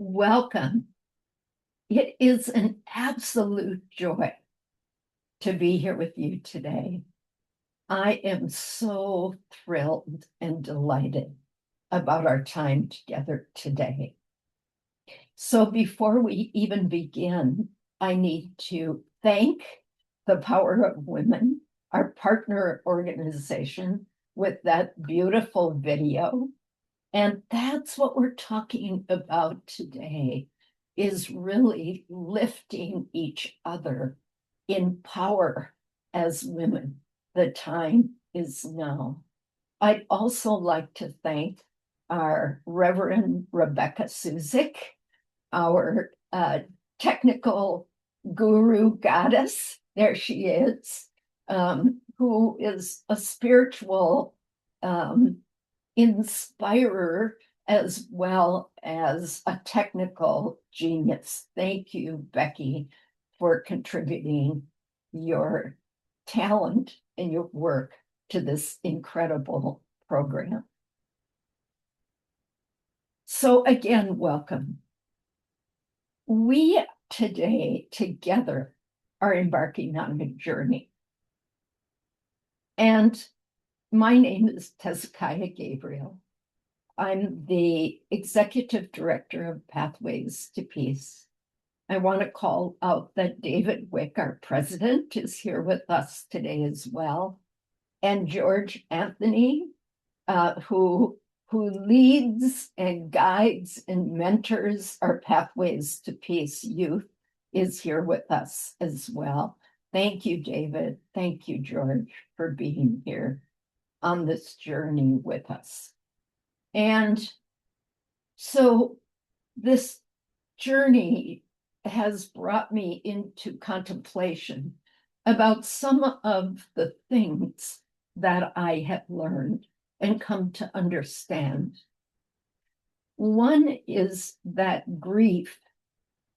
Welcome. It is an absolute joy to be here with you today. I am so thrilled and delighted about our time together today. So before we even begin, I need to thank the Power of Women, our partner organization, with that beautiful video. And that's what we're talking about today, is really lifting each other in power as women. The time is now. I'd also like to thank our Reverend Rebecca Suzik, our technical guru goddess, there she is, who is a spiritual inspirer as well as a technical genius. Thank you, Becky, for contributing your talent and your work to this incredible program. So again, welcome. We today together are embarking on a journey. And my name is Amikaeyla Gaston. I'm the Executive Director of Pathways to Peace. I want to call out that David Wick, our president, is here with us today as well. And George Anthony, who leads and guides and mentors our Pathways to Peace youth, is here with us as well. Thank you, David. Thank you, George, for being here on this journey with us. And so this journey has brought me into contemplation about some of the things that I have learned and come to understand. One is that grief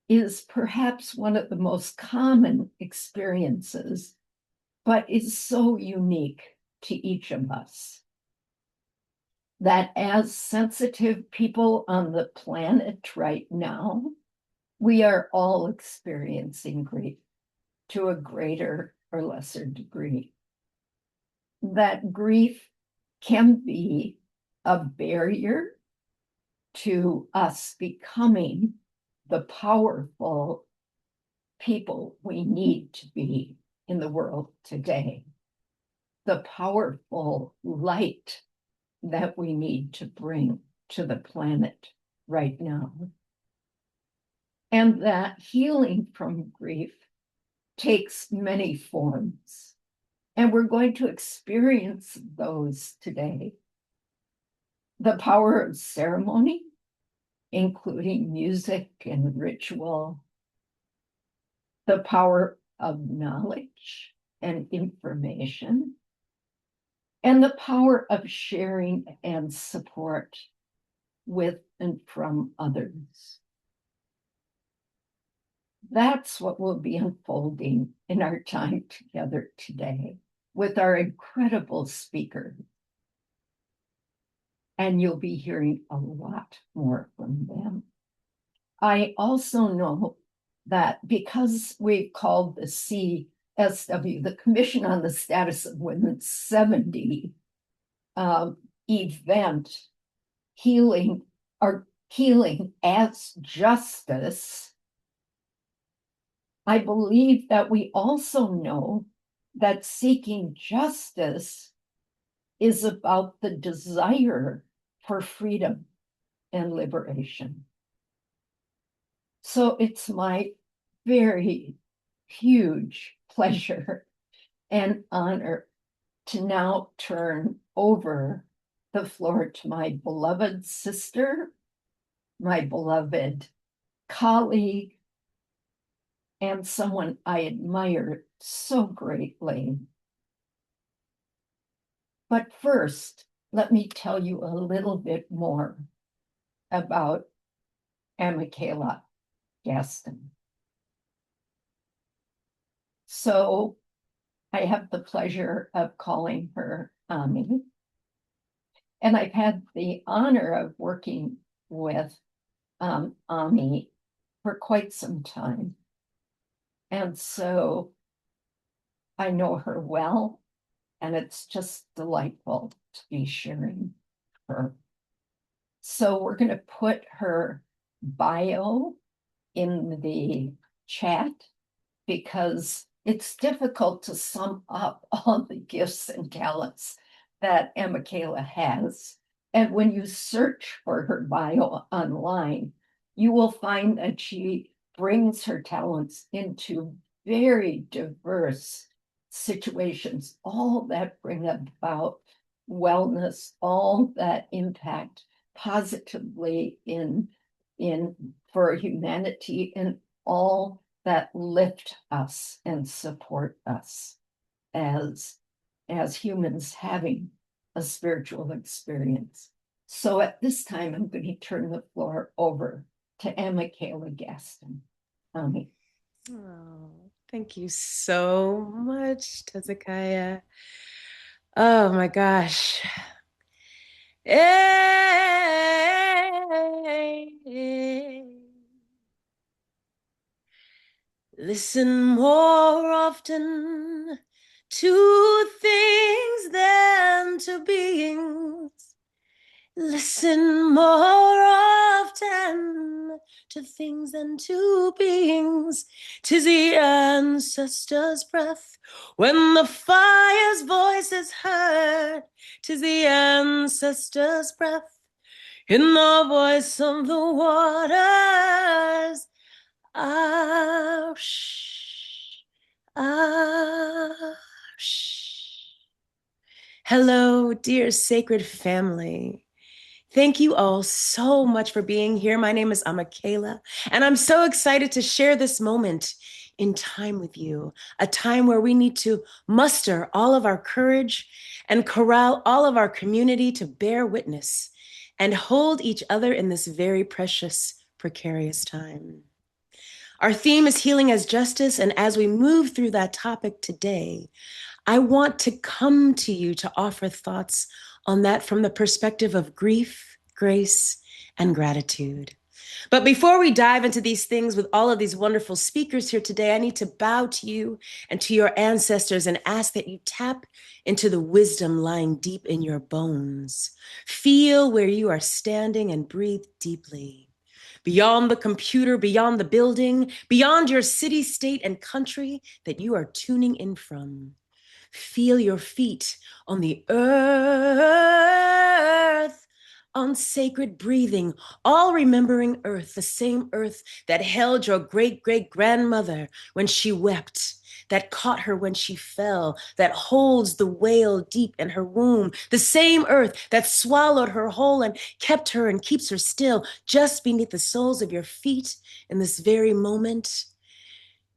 is perhaps one of the most common experiences, but is so unique to each of us. That as sensitive people on the planet right now, we are all experiencing grief to a greater or lesser degree. That grief can be a barrier to us becoming the powerful people we need to be in the world today. The powerful light that we need to bring to the planet right now. And that healing from grief takes many forms. And we're going to experience those today. The power of ceremony, including music and ritual. The power of knowledge and information. And the power of sharing and support with and from others. That's what will be unfolding in our time together today with our incredible speakers. And you'll be hearing a lot more from them. I also know that because we've called the CSW, the Commission on the Status of Women 70 event, healing or healing as justice, I believe that we also know that seeking justice is about the desire for freedom and liberation. So it's my very huge pleasure and honor to now turn over the floor to my beloved sister, my beloved colleague, and someone I admire so greatly. But first, let me tell you a little bit more about Amikaeyla Gaston. So I have the pleasure of calling her Ami. And I've had the honor of working with Ami for quite some time. And so I know her well, and it's just delightful to be sharing her. So we're going to put her bio in the chat because it's difficult to sum up all the gifts and talents that Amikaeyla has. And when you search for her bio online, you will find that she brings her talents into very diverse situations, all that bring about wellness, all that impact positively in for humanity, and all that lift us and support us as humans having a spiritual experience. So at this time, I'm going to turn the floor over to Amikaeyla Gaston. Ami. Oh, thank you so much, Hezekiah. Oh my gosh. Hey. Listen more often to things than to beings. Listen more often to things than to beings. 'Tis the ancestors' breath when the fire's voice is heard. 'Tis the ancestors' breath in the voice of the waters. Ah, shh, ah, shh. Hello, dear sacred family. Thank you all so much for being here. My name is Amikaeyla, and I'm so excited to share this moment in time with you, a time where we need to muster all of our courage and corral all of our community to bear witness and hold each other in this very precious, precarious time. Our theme is healing as justice, and as we move through that topic today, I want to come to you to offer thoughts on that from the perspective of grief, grace, and gratitude. But before we dive into these things with all of these wonderful speakers here today, I need to bow to you and to your ancestors and ask that you tap into the wisdom lying deep in your bones. Feel where you are standing and breathe deeply. Beyond the computer, beyond the building, beyond your city, state, and country that you are tuning in from. Feel your feet on the earth, on sacred breathing, all remembering earth, the same earth that held your great-great-grandmother when she wept, that caught her when she fell, that holds the wail deep in her womb, the same earth that swallowed her whole and kept her and keeps her still just beneath the soles of your feet in this very moment.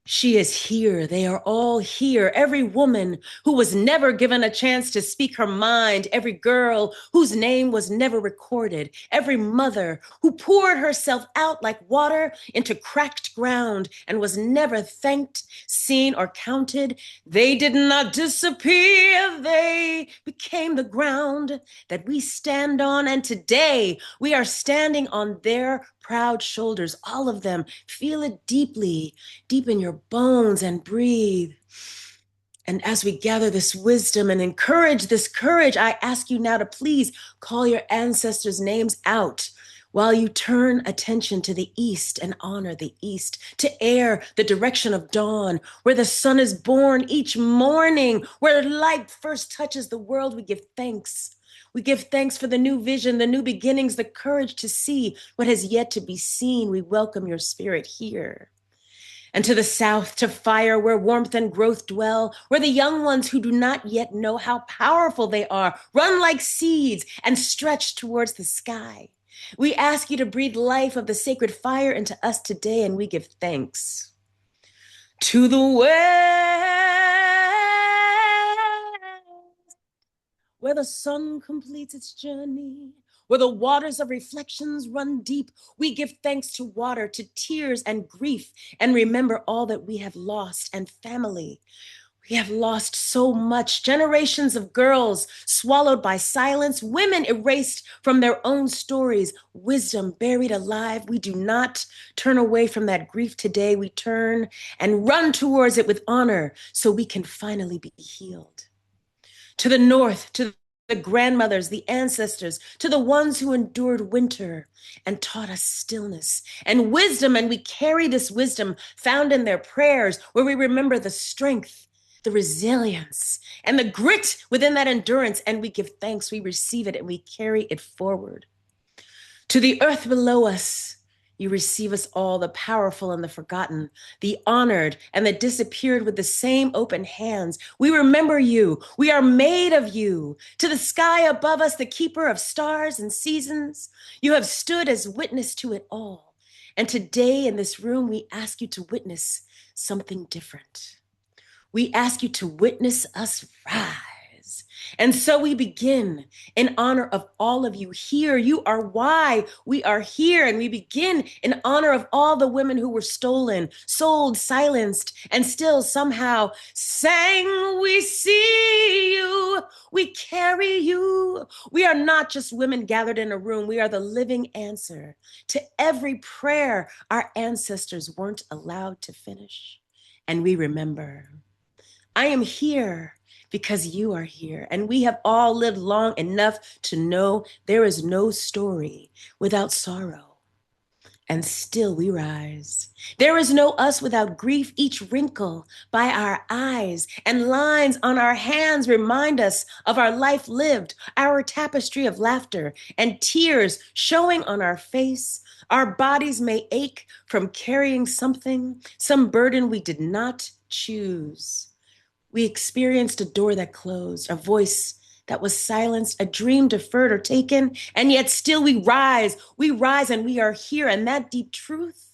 She is here. They are all here. Every woman who was never given a chance to speak her mind. Every girl whose name was never recorded. Every mother who poured herself out like water into cracked ground and was never thanked, seen, or counted. They did not disappear. They became the ground that we stand on. And today we are standing on their proud shoulders, all of them. Feel it deeply, deep in your bones, and breathe. And as we gather this wisdom and encourage this courage, I ask you now to please call your ancestors' names out while you turn attention to the east and honor the east, to air the direction of dawn, where the sun is born each morning, where light first touches the world, we give thanks. We give thanks for the new vision, the new beginnings, the courage to see what has yet to be seen. We welcome your spirit here. And to the south, to fire, where warmth and growth dwell, where the young ones who do not yet know how powerful they are run like seeds and stretch towards the sky. We ask you to breathe life of the sacred fire into us today, and we give thanks. To the west, where the sun completes its journey, where the waters of reflections run deep, we give thanks to water, to tears and grief, and remember all that we have lost and family. We have lost so much. Generations of girls swallowed by silence, women erased from their own stories, wisdom buried alive. We do not turn away from that grief today. We turn and run towards it with honor so we can finally be healed. To the north, to the grandmothers, the ancestors, to the ones who endured winter and taught us stillness and wisdom. And we carry this wisdom found in their prayers, where we remember the strength, the resilience, and the grit within that endurance. And we give thanks, we receive it, and we carry it forward. To the earth below us, you receive us all, the powerful and the forgotten, the honored and the disappeared, with the same open hands. We remember you. We are made of you. To the sky above us, the keeper of stars and seasons, you have stood as witness to it all. And today in this room, we ask you to witness something different. We ask you to witness us rise. And so we begin in honor of all of you here. You are why we are here. And we begin in honor of all the women who were stolen, sold, silenced, and still somehow sang, we see you, we carry you. We are not just women gathered in a room. We are the living answer to every prayer our ancestors weren't allowed to finish. And we remember. I am here because you are here, and we have all lived long enough to know there is no story without sorrow, and still we rise. There is no us without grief. Each wrinkle by our eyes and lines on our hands remind us of our life lived, our tapestry of laughter and tears showing on our face. Our bodies may ache from carrying something, some burden we did not choose. We experienced a door that closed, a voice that was silenced, a dream deferred or taken, and yet still we rise and we are here. And that deep truth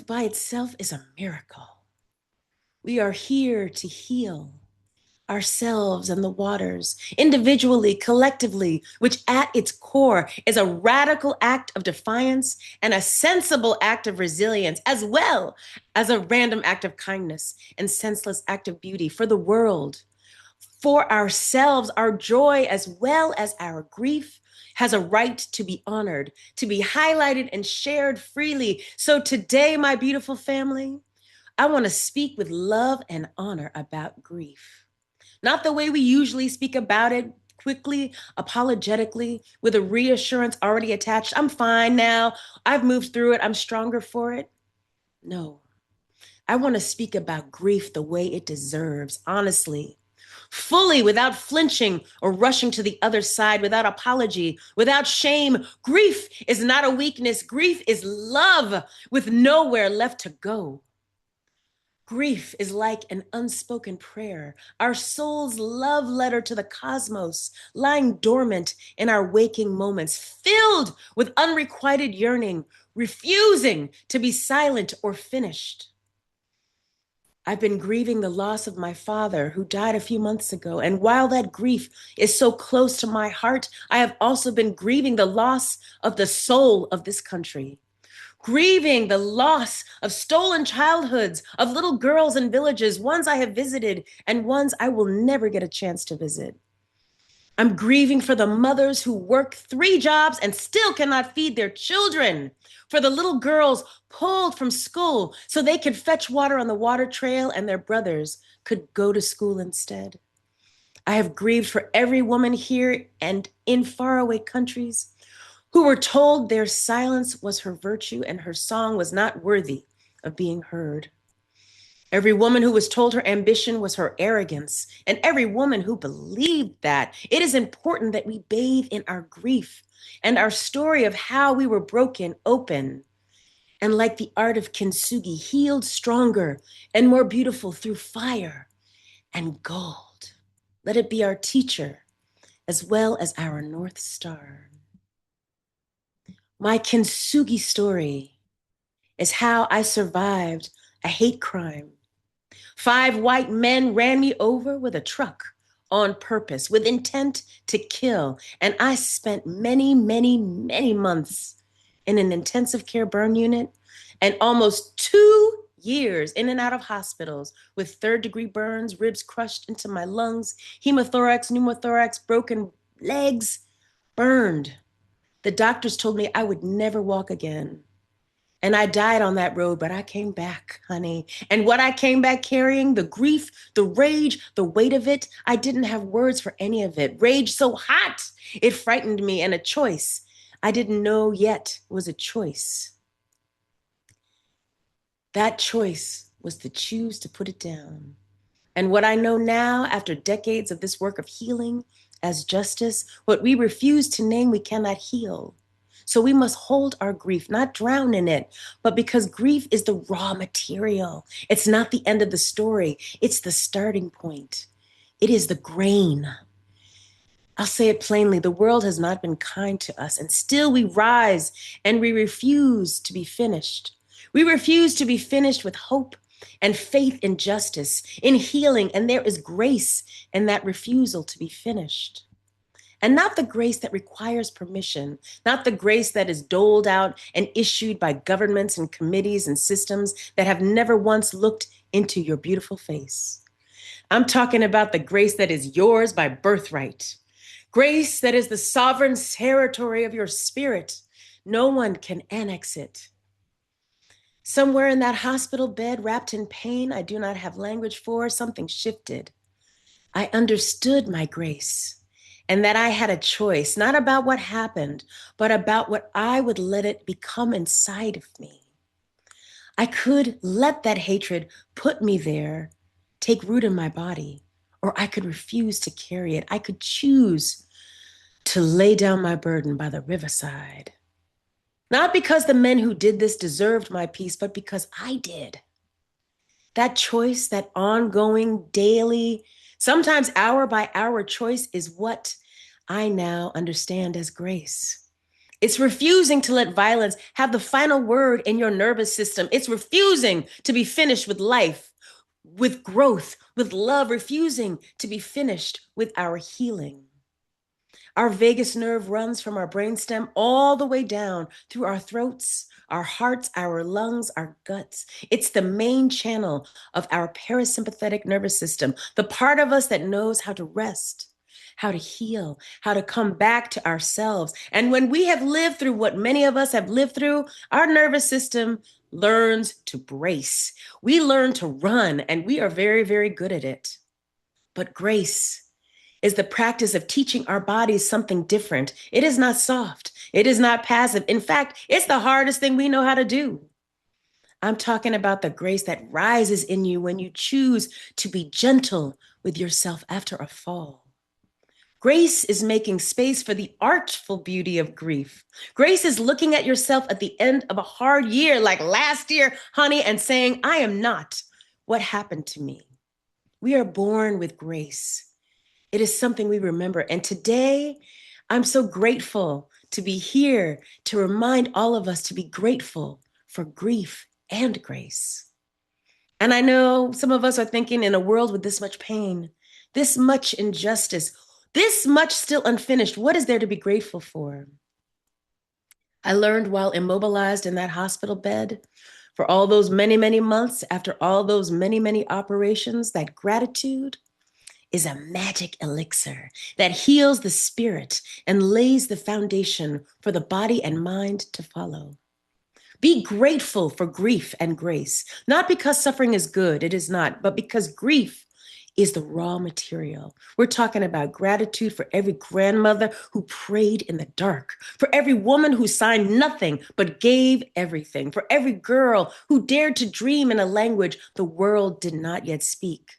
by itself is a miracle. We are here to heal ourselves and the waters, individually, collectively, which at its core is a radical act of defiance and a sensible act of resilience, as well as a random act of kindness and senseless act of beauty for the world, for ourselves. Our joy, as well as our grief, has a right to be honored, to be highlighted and shared freely. So today, my beautiful family, I want to speak with love and honor about grief. Not the way we usually speak about it, quickly, apologetically, with a reassurance already attached. I'm fine now. I've moved through it. I'm stronger for it. No, I want to speak about grief the way it deserves, honestly, fully, without flinching or rushing to the other side, without apology, without shame. Grief is not a weakness. Grief is love with nowhere left to go. Grief is like an unspoken prayer, our soul's love letter to the cosmos, lying dormant in our waking moments, filled with unrequited yearning, refusing to be silent or finished. I've been grieving the loss of my father, who died a few months ago. And while that grief is so close to my heart, I have also been grieving the loss of the soul of this country. Grieving the loss of stolen childhoods, of little girls in villages, ones I have visited and ones I will never get a chance to visit. I'm grieving for the mothers who work 3 jobs and still cannot feed their children, for the little girls pulled from school so they could fetch water on the water trail and their brothers could go to school instead. I have grieved for every woman here and in faraway countries who were told their silence was her virtue and her song was not worthy of being heard. Every woman who was told her ambition was her arrogance, and every woman who believed that. It is important that we bathe in our grief and our story of how we were broken open, and like the art of kintsugi, healed stronger and more beautiful through fire and gold. Let it be our teacher as well as our North Star. My kintsugi story is how I survived a hate crime. 5 white men ran me over with a truck on purpose, with intent to kill. And I spent many, many, many months in an intensive care burn unit and almost 2 years in and out of hospitals with 3rd-degree burns, ribs crushed into my lungs, hemothorax, pneumothorax, broken legs, burned. The doctors told me I would never walk again. And I died on that road, but I came back, honey. And what I came back carrying, the grief, the rage, the weight of it, I didn't have words for any of it. Rage so hot, it frightened me, and a choice I didn't know yet was a choice. That choice was to choose to put it down. And what I know now, after decades of this work of healing as justice, what we refuse to name, we cannot heal. So we must hold our grief, not drown in it, but because grief is the raw material. It's not the end of the story. It's the starting point. It is the grain. I'll say it plainly, the world has not been kind to us, and still we rise and we refuse to be finished. We refuse to be finished with hope and faith in justice, in healing, and there is grace in that refusal to be finished. And not the grace that requires permission, not the grace that is doled out and issued by governments and committees and systems that have never once looked into your beautiful face. I'm talking about the grace that is yours by birthright. Grace that is the sovereign territory of your spirit. No one can annex it. Somewhere in that hospital bed, wrapped in pain I do not have language for, something shifted. I understood my grace. And that I had a choice, not about what happened, but about what I would let it become inside of me. I could let that hatred put me there, take root in my body, or I could refuse to carry it. I could choose to lay down my burden by the riverside. Not because the men who did this deserved my peace, but because I did. That choice, that ongoing, daily, sometimes hour by hour choice is what I now understand as grace. It's refusing to let violence have the final word in your nervous system. It's refusing to be finished with life, with growth, with love, refusing to be finished with our healing. Our vagus nerve runs from our brainstem all the way down through our throats, our hearts, our lungs, our guts. It's the main channel of our parasympathetic nervous system, the part of us that knows how to rest, how to heal, how to come back to ourselves. And when we have lived through what many of us have lived through, our nervous system learns to brace. We learn to run, and we are very, very good at it. But grace is the practice of teaching our bodies something different. It is not soft. It is not passive. In fact, it's the hardest thing we know how to do. I'm talking about the grace that rises in you when you choose to be gentle with yourself after a fall. Grace is making space for the artful beauty of grief. Grace is looking at yourself at the end of a hard year, like last year, honey, and saying, I am not what happened to me. We are born with grace. It is something we remember. And today, I'm so grateful to be here to remind all of us to be grateful for grief and grace. And I know some of us are thinking, in a world with this much pain, this much injustice, this much still unfinished, what is there to be grateful for? I learned while immobilized in that hospital bed for all those many, many months, after all those many, many operations, that gratitude is a magic elixir that heals the spirit and lays the foundation for the body and mind to follow. Be grateful for grief and grace, not because suffering is good, it is not, but because grief is the raw material. We're talking about gratitude for every grandmother who prayed in the dark, for every woman who signed nothing but gave everything, for every girl who dared to dream in a language the world did not yet speak.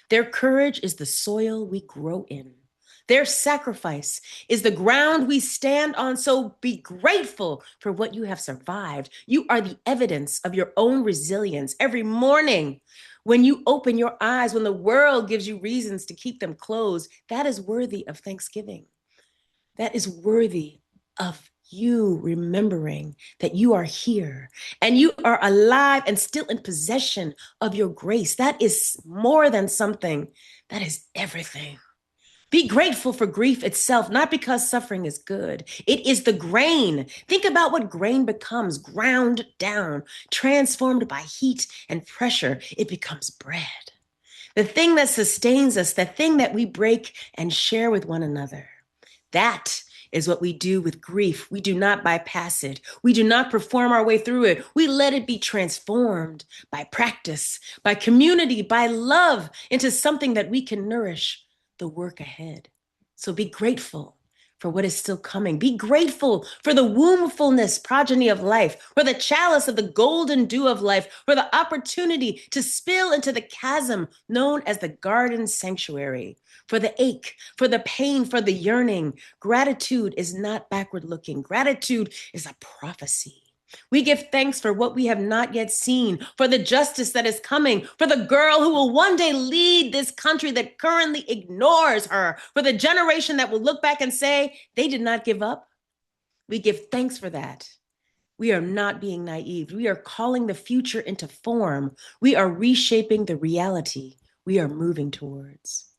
Their courage is the soil we grow in. Their sacrifice is the ground we stand on. So be grateful for what you have survived. You are the evidence of your own resilience. Every morning, when you open your eyes, when the world gives you reasons to keep them closed, that is worthy of thanksgiving. That is worthy of you remembering that you are here and you are alive and still in possession of your grace. That is more than something, that is everything. Be grateful for grief itself, not because suffering is good. It is the grain. Think about what grain becomes: ground down, transformed by heat and pressure. It becomes bread. The thing that sustains us, the thing that we break and share with one another. That is what we do with grief. We do not bypass it. We do not perform our way through it. We let it be transformed by practice, by community, by love into something that we can nourish the work ahead. So be grateful for what is still coming. Be grateful for the wombfulness, progeny of life, for the chalice of the golden dew of life, for the opportunity to spill into the chasm known as the garden sanctuary, for the ache, for the pain, for the yearning. Gratitude is not backward looking. Gratitude is a prophecy. We give thanks for what we have not yet seen, for the justice that is coming, for the girl who will one day lead this country that currently ignores her, for the generation that will look back and say, they did not give up. We give thanks for that. We are not being naive. We are calling the future into form. We are reshaping the reality we are moving towards.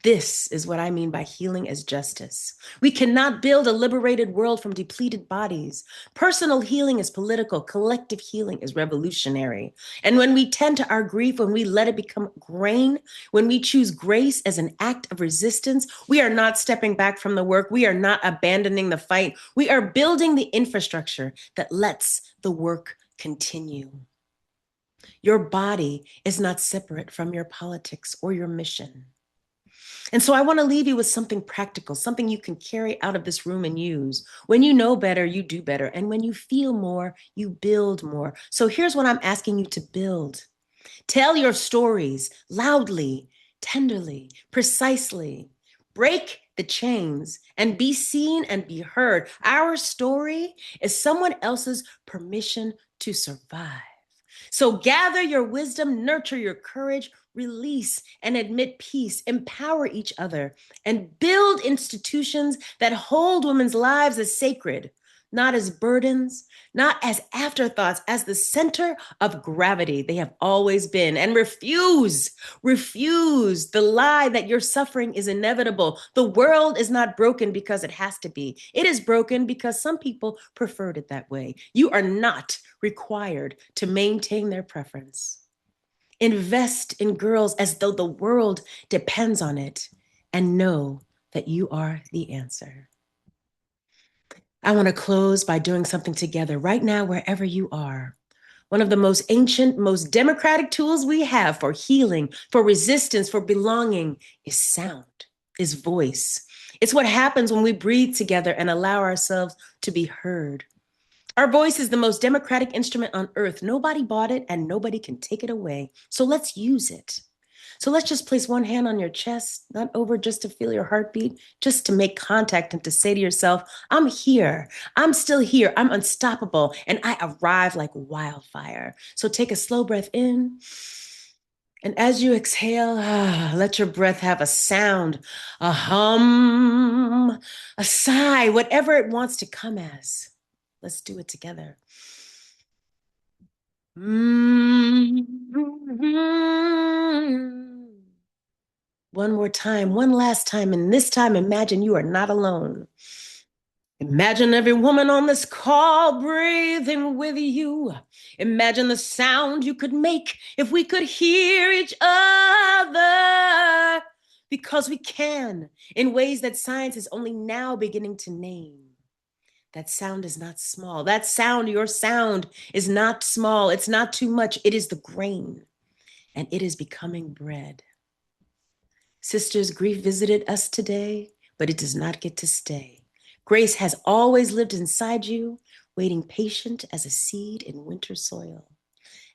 This is what I mean by healing as justice. We cannot build a liberated world from depleted bodies. Personal healing is political. Collective healing is revolutionary. And when we tend to our grief, when we let it become grain, when we choose grace as an act of resistance, we are not stepping back from the work. We are not abandoning the fight. We are building the infrastructure that lets the work continue. Your body is not separate from your politics or your mission. And so I want to leave you with something practical, something you can carry out of this room and use. When you know better, you do better. And when you feel more, you build more. So here's what I'm asking you to build. Tell your stories loudly, tenderly, precisely. Break the chains and be seen and be heard. Our story is someone else's permission to survive. So gather your wisdom, nurture your courage, release and admit peace, empower each other, and build institutions that hold women's lives as sacred, not as burdens, not as afterthoughts, as the center of gravity they have always been. And refuse the lie that your suffering is inevitable. The world is not broken because it has to be. It is broken because some people preferred it that way. You are not required to maintain their preference. Invest in girls as though the world depends on it, and know that you are the answer. I want to close by doing something together right now, wherever you are. One of the most ancient, most democratic tools we have for healing, for resistance, for belonging is sound, is voice. It's what happens when we breathe together and allow ourselves to be heard. Our voice is the most democratic instrument on earth. Nobody bought it and nobody can take it away. So let's use it. So let's just place one hand on your chest, not over just to feel your heartbeat, just to make contact and to say to yourself, I'm here. I'm still here. I'm unstoppable. And I arrive like wildfire. So take a slow breath in. And as you exhale, let your breath have a sound, a hum, a sigh, whatever it wants to come as. Let's do it together. Mm-hmm. One more time, one last time, and this time imagine you are not alone. Imagine every woman on this call breathing with you. Imagine the sound you could make if we could hear each other. Because we can, in ways that science is only now beginning to name. That sound is not small. That sound, your sound, is not small. It's not too much. It is the grain, and it is becoming bread. Sisters, grief visited us today, but it does not get to stay. Grace has always lived inside you, waiting patient as a seed in winter soil.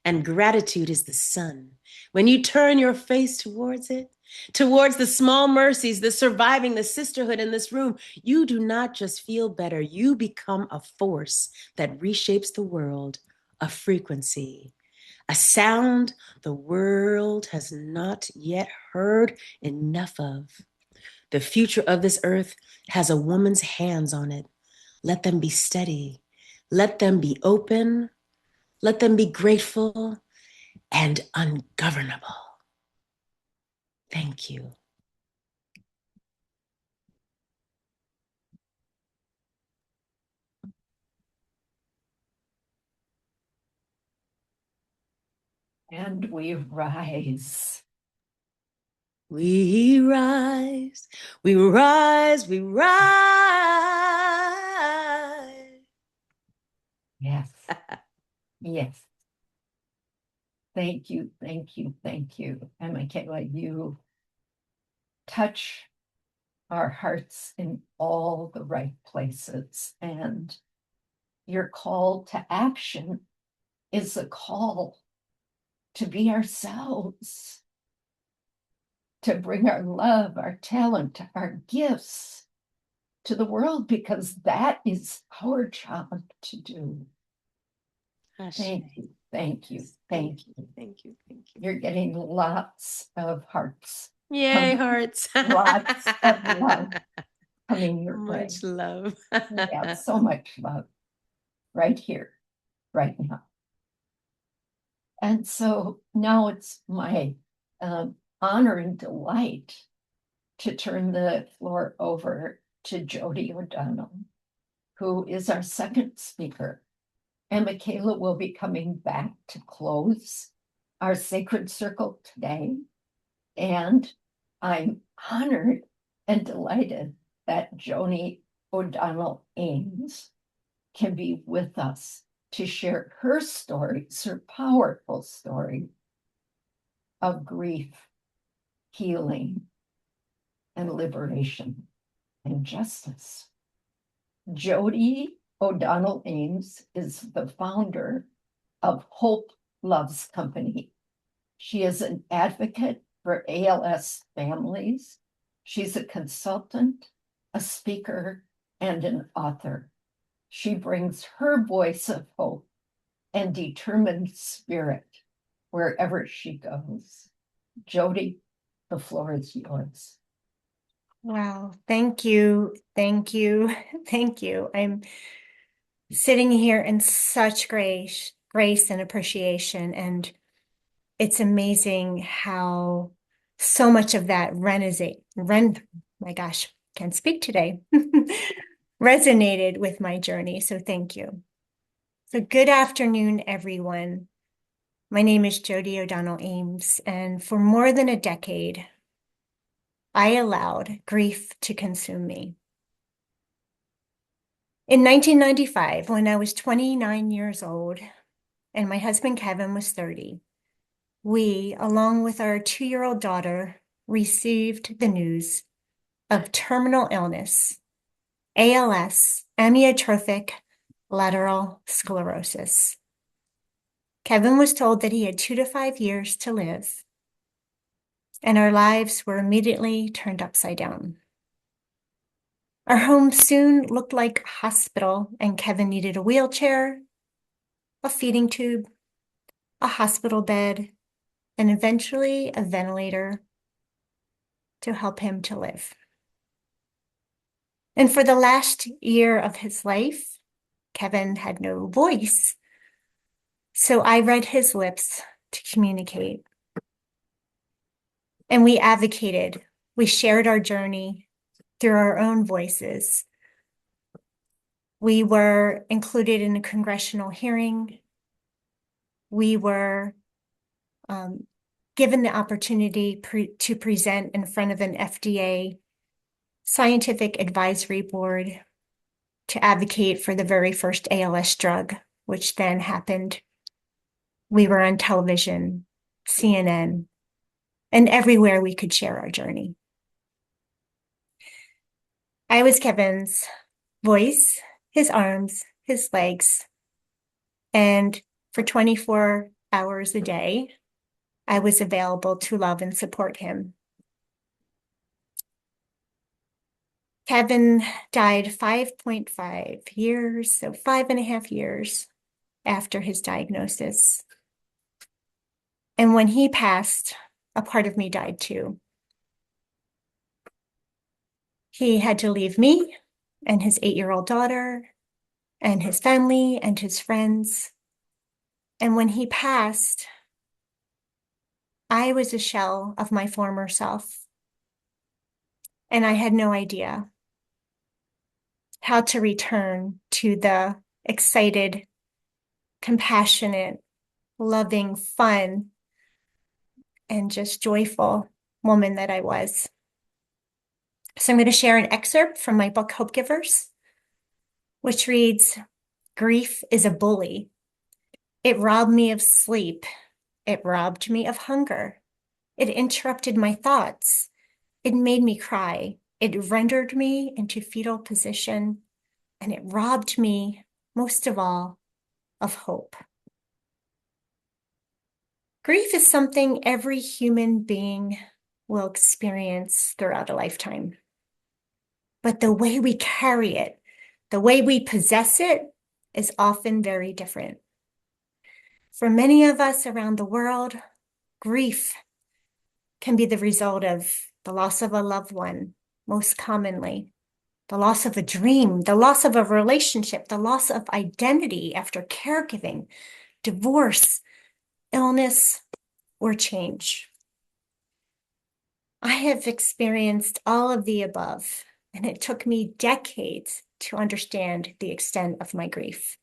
And gratitude is the sun. When you turn your face towards it, towards the small mercies, the surviving, the sisterhood in this room, you do not just feel better, you become a force that reshapes the world, a frequency, a sound the world has not yet heard enough of. The future of this earth has a woman's hands on it. Let them be steady. Let them be open. Let them be grateful and ungovernable. Thank you. And we rise. We rise, we rise, we rise. Yes. Yes. Thank you, thank you, thank you. And Amikaeyla, you touch our hearts in all the right places. And your call to action is a call to be ourselves, to bring our love, our talent, our gifts to the world, because that is our job to do. Thank you, thank you, thank you. Thank you, thank you. You're getting lots of hearts. Yay, hearts. Lots of love coming your way. Much love. Yeah, so much love right here, right now. And so now it's my honor and delight to turn the floor over to Jody O'Donnell, who is our second speaker. And Amikaeyla will be coming back to close our sacred circle today. And I'm honored and delighted that Jody O'Donnell Ames can be with us to share her stories, her powerful story of grief, healing, and liberation and justice. Jody O'Donnell Ames is the founder of Hope Loves Company. She is an advocate for ALS families. She's a consultant, a speaker, and an author. She brings her voice of hope and determined spirit wherever she goes. Jody, the floor is yours. Wow, thank you, thank you, thank you. I'm sitting here in such grace and appreciation, and it's amazing how so much of that my gosh, can't speak today, resonated with my journey, so thank you. So good afternoon, everyone. My name is Jody O'Donnell Ames, and for more than a decade, I allowed grief to consume me. In 1995, when I was 29 years old and my husband Kevin was 30, we, along with our 2-year-old daughter, received the news of terminal illness, ALS, amyotrophic lateral sclerosis. Kevin was told that he had 2 to 5 years to live, and our lives were immediately turned upside down. Our home soon looked like a hospital, and Kevin needed a wheelchair, a feeding tube, a hospital bed, and eventually a ventilator to help him to live. And for the last year of his life, Kevin had no voice. So I read his lips to communicate. And we advocated. We shared our journey through our own voices. We were included in a congressional hearing. We were given the opportunity to present in front of an FDA scientific advisory board to advocate for the very first ALS drug, which then happened. We were on television, CNN, and everywhere we could share our journey. I was Kevin's voice, his arms, his legs. And for 24 hours a day, I was available to love and support him. Kevin died 5.5 years, so 5.5 years after his diagnosis. And when he passed, a part of me died too. He had to leave me and his 8-year-old daughter and his family and his friends. And when he passed, I was a shell of my former self. And I had no idea how to return to the excited, compassionate, loving, fun, and just joyful woman that I was. So I'm going to share an excerpt from my book, Hope Givers, which reads, "Grief is a bully. It robbed me of sleep. It robbed me of hunger. It interrupted my thoughts. It made me cry. It rendered me into fetal position, and it robbed me, most of all, of hope." Grief is something every human being will experience throughout a lifetime. But the way we carry it, the way we possess it, is often very different. For many of us around the world, grief can be the result of the loss of a loved one, most commonly, the loss of a dream, the loss of a relationship, the loss of identity after caregiving, divorce, illness, or change. I have experienced all of the above, and it took me decades to understand the extent of my grief.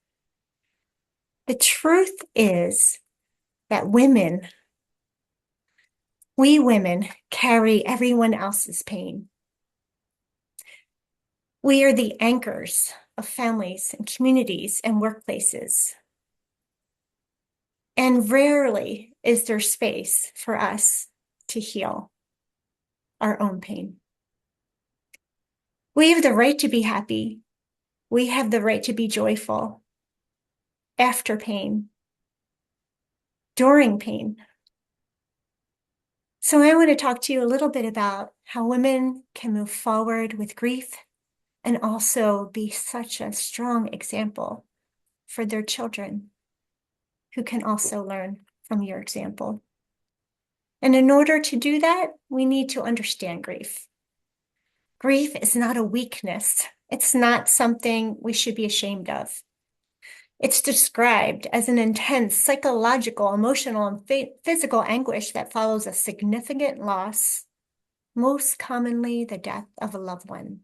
The truth is that we women carry everyone else's pain. We are the anchors of families and communities and workplaces. And rarely is there space for us to heal our own pain. We have the right to be happy. We have the right to be joyful after pain, during pain. So I want to talk to you a little bit about how women can move forward with grief and also be such a strong example for their children who can also learn from your example. And in order to do that, we need to understand grief. Grief is not a weakness. It's not something we should be ashamed of. It's described as an intense psychological, emotional, and physical anguish that follows a significant loss, most commonly the death of a loved one.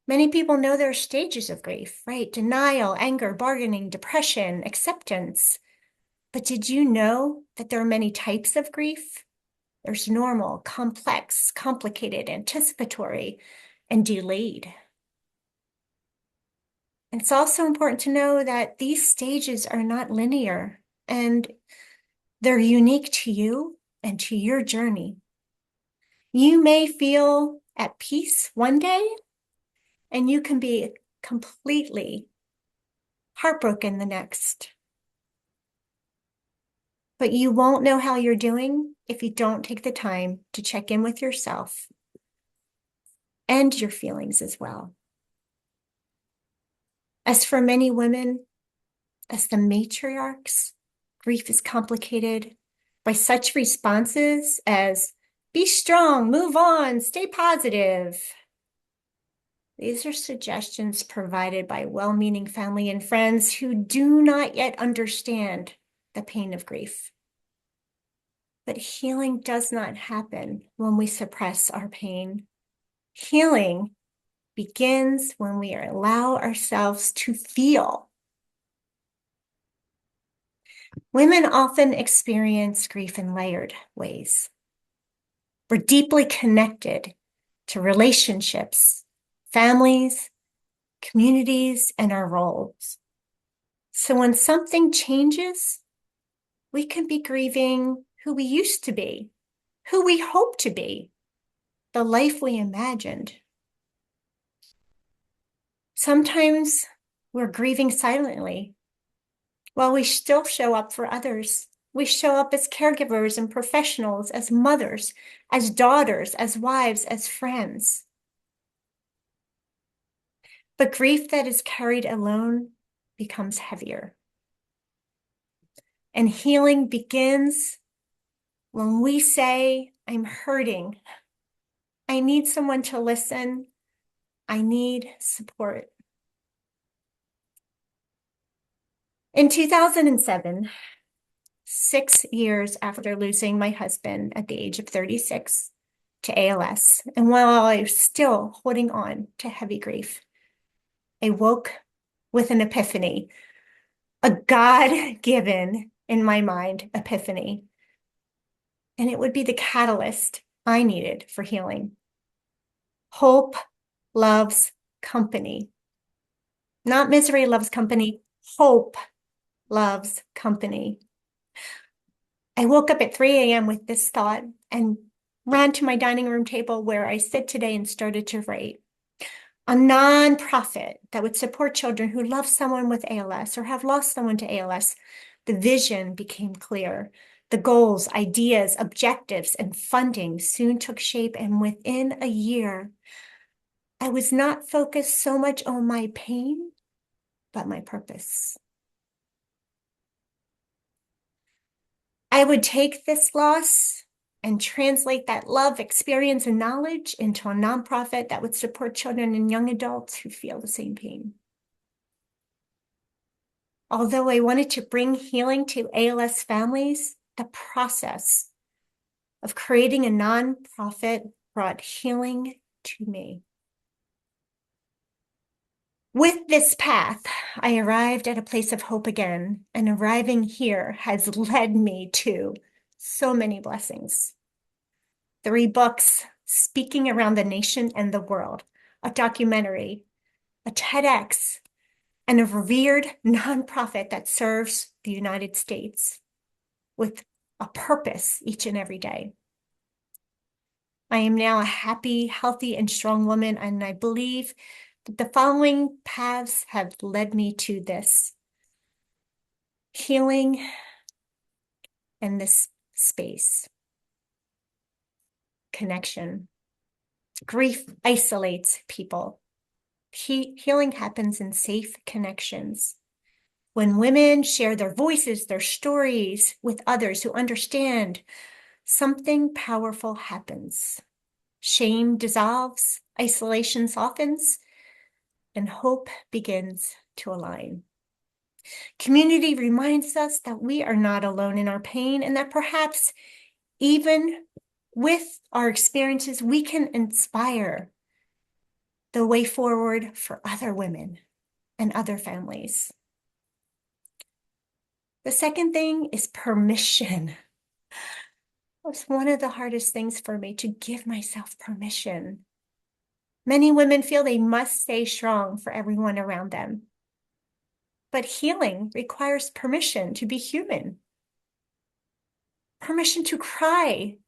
Many people know there are stages of grief, right? Denial, anger, bargaining, depression, acceptance. But did you know that there are many types of grief? There's normal, complex, complicated, anticipatory, and delayed. It's also important to know that these stages are not linear and they're unique to you and to your journey. You may feel at peace one day and you can be completely heartbroken the next. But you won't know how you're doing if you don't take the time to check in with yourself and your feelings as well. As for many women, as the matriarchs, grief is complicated by such responses as be strong, move on, stay positive. These are suggestions provided by well-meaning family and friends who do not yet understand the pain of grief. But healing does not happen when we suppress our pain. Healing begins when we allow ourselves to feel. Women often experience grief in layered ways. We're deeply connected to relationships, families, communities, and our roles. So when something changes, we can be grieving who we used to be, who we hope to be, the life we imagined. Sometimes we're grieving silently while we still show up for others. We show up as caregivers and professionals, as mothers, as daughters, as wives, as friends. But grief that is carried alone becomes heavier. And healing begins when we say, I'm hurting. I need someone to listen. I need support. In 2007, 6 years after losing my husband at the age of 36 to ALS, and while I was still holding on to heavy grief, I woke with an epiphany, a God-given, in my mind, epiphany. And it would be the catalyst I needed for healing. Hope loves company. Not misery loves company. Hope loves company. I woke up at 3 a.m. with this thought and ran to my dining room table where I sit today and started to write. A nonprofit that would support children who love someone with ALS or have lost someone to ALS. The vision became clear. The goals, ideas, objectives, and funding soon took shape, and within a year, I was not focused so much on my pain, but my purpose. I would take this loss and translate that love, experience, and knowledge into a nonprofit that would support children and young adults who feel the same pain. Although I wanted to bring healing to ALS families, the process of creating a nonprofit brought healing to me. With this path, I arrived at a place of hope again, and arriving here has led me to so many blessings. 3 books speaking around the nation and the world, a documentary, a TEDx, and a revered nonprofit that serves the United States with a purpose each and every day. I am now a happy, healthy, and strong woman, and I believe that the following paths have led me to this: healing and this space. Connection. Grief isolates people. Healing happens in safe connections. When women share their voices, their stories with others who understand, something powerful happens. Shame dissolves, isolation softens, and hope begins to align. Community reminds us that we are not alone in our pain, and that perhaps even with our experiences, we can inspire the way forward for other women and other families. The second thing is permission. It's one of the hardest things for me, to give myself permission. Many women feel they must stay strong for everyone around them. But healing requires permission to be human. Permission to cry,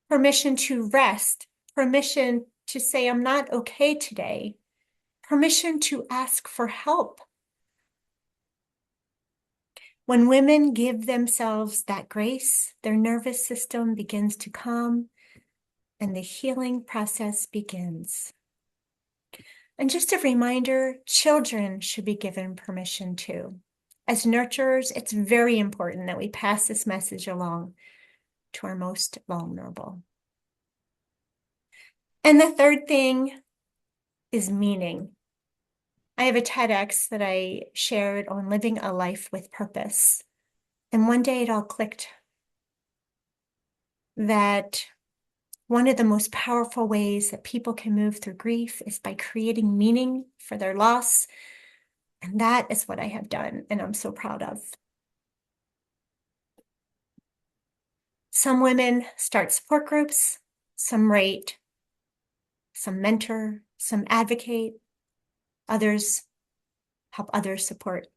permission to rest, permission to say, I'm not okay today, permission to ask for help. When women give themselves that grace, their nervous system begins to calm and the healing process begins. And just a reminder, children should be given permission too. As nurturers, it's very important that we pass this message along to our most vulnerable. And the third thing is meaning. I have a TEDx that I shared on living a life with purpose. And one day it all clicked that one of the most powerful ways that people can move through grief is by creating meaning for their loss. And that is what I have done, and I'm so proud of. Some women start support groups, some write, some mentor, some advocate, others help others support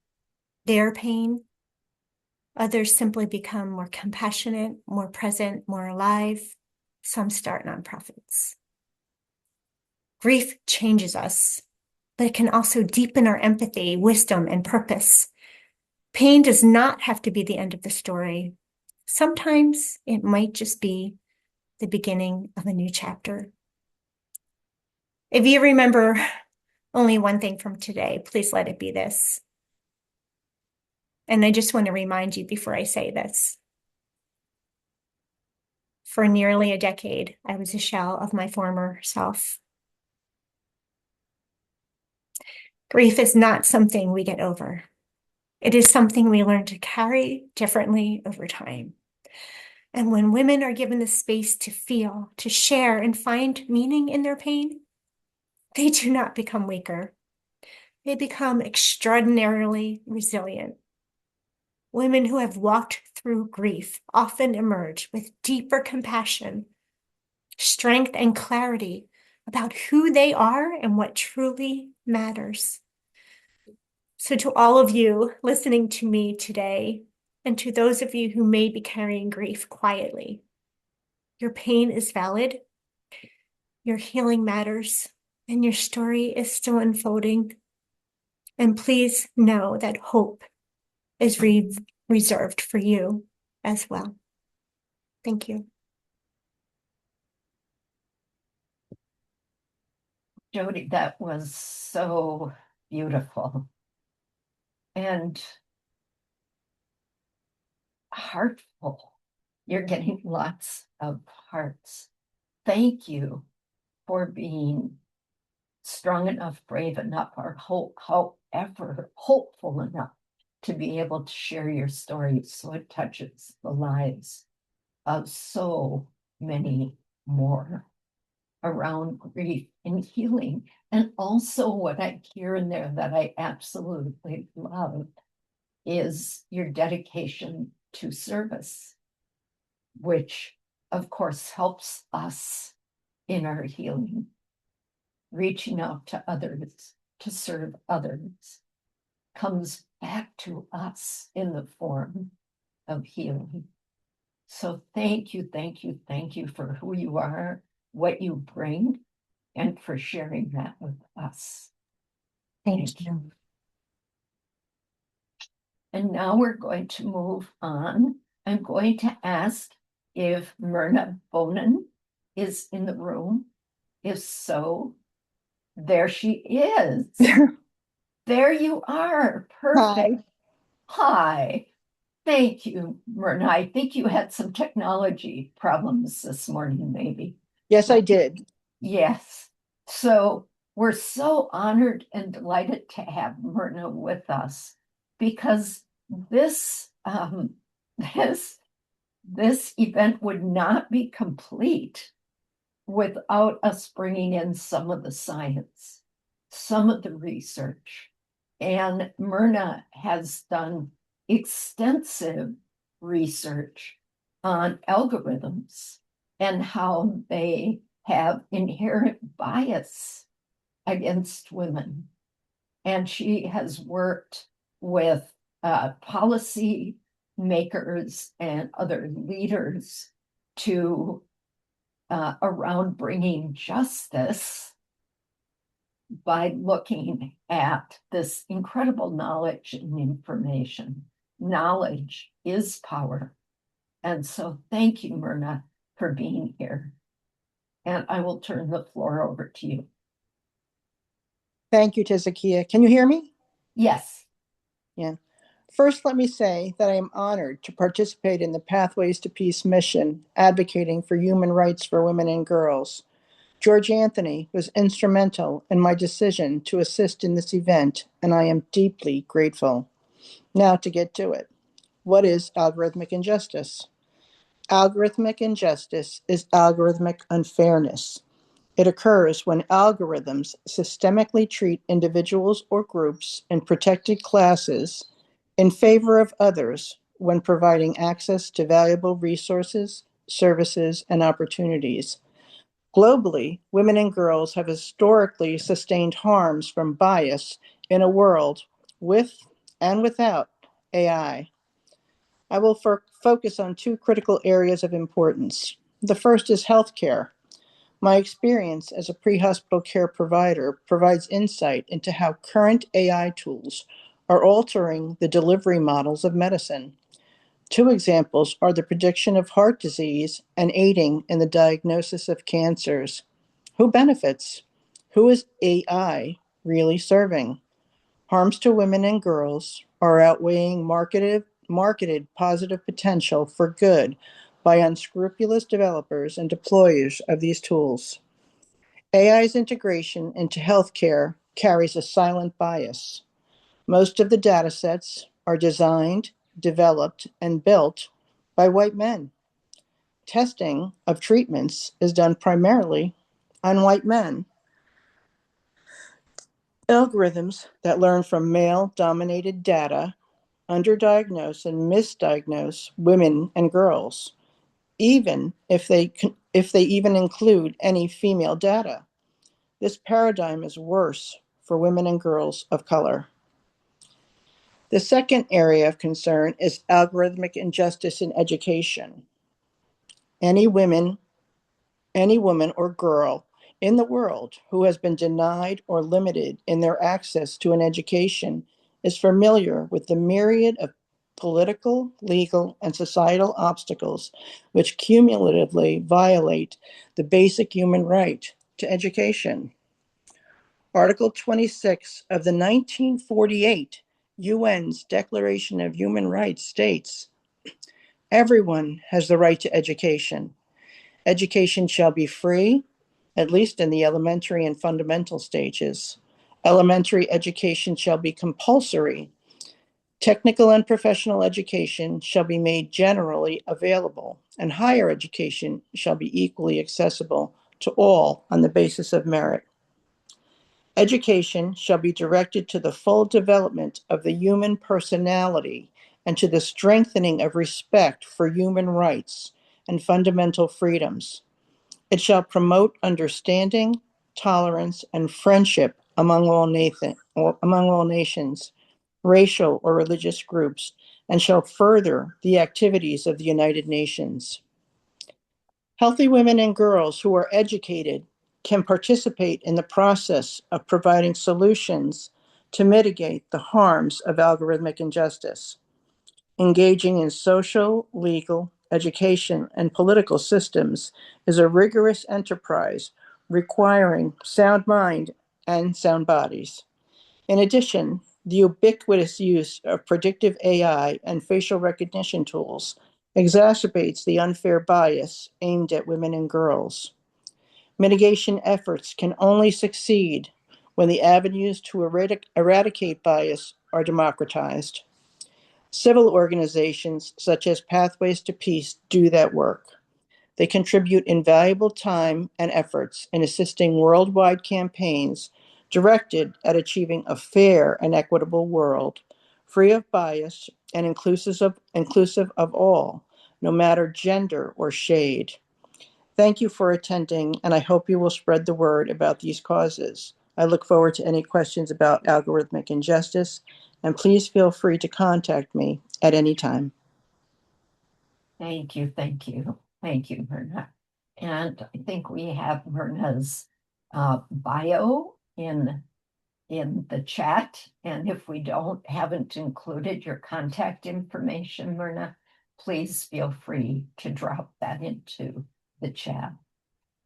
their pain. Others simply become more compassionate, more present, more alive. Some start nonprofits. Grief changes us. but it can also deepen our empathy, wisdom, and purpose. Pain does not have to be the end of the story. Sometimes it might just be the beginning of a new chapter. If you remember only one thing from today, please let it be this. And I just want to remind you before I say this. For nearly a decade, I was a shell of my former self. Grief is not something we get over. It is something we learn to carry differently over time. And when women are given the space to feel, to share, and find meaning in their pain, they do not become weaker. They become extraordinarily resilient. Women who have walked through grief often emerge with deeper compassion, strength, and clarity about who they are and what truly matters. So to all of you listening to me today, and to those of you who may be carrying grief quietly, your pain is valid, your healing matters, and your story is still unfolding. And please know that hope is reserved for you as well. Thank you. Jody, that was so beautiful and heartful. You're getting lots of hearts. Thank you for being strong enough, brave enough, or however hopeful enough to be able to share your story so it touches the lives of so many more around grief and healing. And also what I hear in there that I absolutely love is your dedication to service, which of course helps us in our healing, reaching out to others, to serve others, comes back to us in the form of healing. So thank you, thank you, thank you for who you are, what you bring, and for sharing that with us. Thank you. And now we're going to move on. I'm going to ask if Myrna Bonin is in the room. If so, there she is. There you are. Perfect. Hi. Thank you, Myrna. I think you had some technology problems this morning, maybe. Yes, I did. Yes. So we're so honored and delighted to have Myrna with us because this this event would not be complete without us bringing in some of the science, some of the research. And Myrna has done extensive research on algorithms and how they have inherent bias against women. And she has worked with policy makers and other leaders to around bringing justice by looking at this incredible knowledge and information. Knowledge is power. And so thank you, Myrna, for being here. And I will turn the floor over to you. Thank you, Tezekia. Can you hear me? Yes. Yeah. First, let me say that I am honored to participate in the Pathways to Peace mission, advocating for human rights for women and girls. George Anthony was instrumental in my decision to assist in this event, and I am deeply grateful. Now to get to it. What is algorithmic injustice? Algorithmic injustice is algorithmic unfairness. It occurs when algorithms systemically treat individuals or groups in protected classes in favor of others when providing access to valuable resources, services, and opportunities. Globally, women and girls have historically sustained harms from bias in a world with and without AI. I will focus on two critical areas of importance. The first is healthcare. My experience as a pre-hospital care provider provides insight into how current AI tools are altering the delivery models of medicine. Two examples are the prediction of heart disease and aiding in the diagnosis of cancers. Who benefits? Who is AI really serving? Harms to women and girls are outweighing marketed positive potential for good by unscrupulous developers and deployers of these tools. AI's integration into healthcare carries a silent bias. Most of the datasets are designed, developed, and built by white men. Testing of treatments is done primarily on white men. Algorithms that learn from male-dominated data underdiagnose and misdiagnose women and girls, even if they even include any female data. This paradigm is worse for women and girls of color. The second area of concern is algorithmic injustice in education. Any woman or girl in the world who has been denied or limited in their access to an education is familiar with the myriad of political, legal, and societal obstacles which cumulatively violate the basic human right to education. Article 26 of the 1948 UN's Declaration of Human Rights states, everyone has the right to education. Education shall be free, at least in the elementary and fundamental stages. Elementary education shall be compulsory. Technical and professional education shall be made generally available, and higher education shall be equally accessible to all on the basis of merit. Education shall be directed to the full development of the human personality and to the strengthening of respect for human rights and fundamental freedoms. It shall promote understanding, tolerance, and friendship among all nations, racial or religious groups, and shall further the activities of the United Nations. Healthy women and girls who are educated can participate in the process of providing solutions to mitigate the harms of algorithmic injustice. Engaging in social, legal, education, and political systems is a rigorous enterprise requiring sound mind and sound bodies. In addition, the ubiquitous use of predictive AI and facial recognition tools exacerbates the unfair bias aimed at women and girls. Mitigation efforts can only succeed when the avenues to eradicate bias are democratized. Civil organizations such as Pathways to Peace do that work. They contribute invaluable time and efforts in assisting worldwide campaigns directed at achieving a fair and equitable world, free of bias and inclusive of all, no matter gender or shade. Thank you for attending, and I hope you will spread the word about these causes. I look forward to any questions about algorithmic injustice, and please feel free to contact me at any time. Thank you, Myrna. And I think we have Myrna's bio in the chat. And if we haven't included your contact information, Myrna, please feel free to drop that into the chat.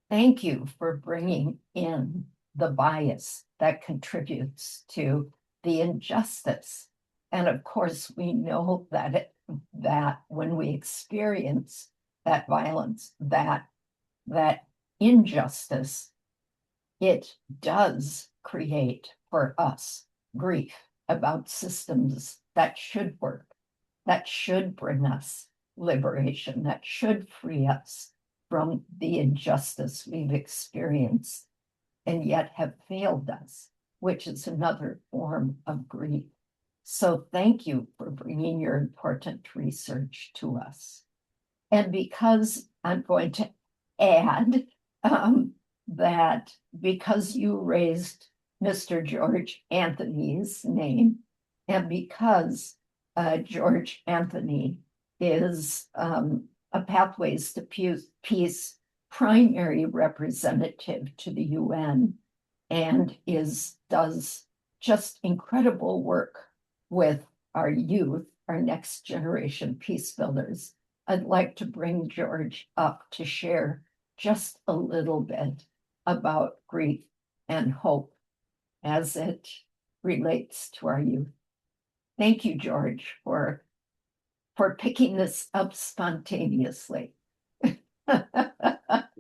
Thank you for bringing in the bias that contributes to the injustice. And of course, we know that when we experience that violence, that injustice, it does create for us grief about systems that should work, that should bring us liberation, that should free us from the injustice we've experienced and yet have failed us, which is another form of grief. So thank you for bringing your important research to us. And because I'm going to add that because you raised Mr. George Anthony's name, and because George Anthony is a Pathways to Peace primary representative to the UN and does just incredible work with our youth, our next generation peace builders. I'd like to bring George up to share just a little bit about grief and hope as it relates to our youth. Thank you, George, for picking this up spontaneously.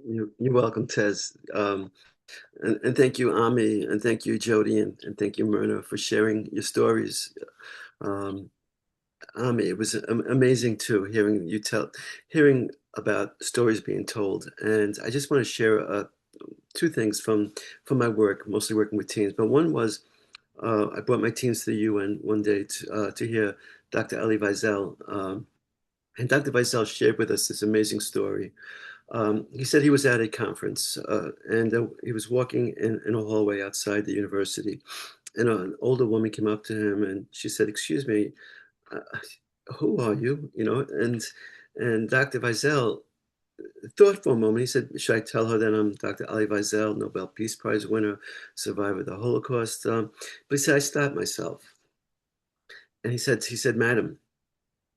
You're welcome, Tez. And thank you, Ami, and thank you, Jody, and thank you, Myrna, for sharing your stories. Ami, it was amazing too, hearing about stories being told. And I just want to share two things from my work, mostly working with teens. But one was I brought my teens to the UN one day to hear Dr. Elie Wiesel. And Dr. Wiesel shared with us this amazing story. He said he was at a conference and he was walking in a hallway outside the university. And an older woman came up to him and she said, "Excuse me, who are you?" And Dr. Wiesel thought for a moment. He said, "Should I tell her that I'm Dr. Elie Wiesel, Nobel Peace Prize winner, survivor of the Holocaust?" But he said, "I stopped myself." And he said, "Madam,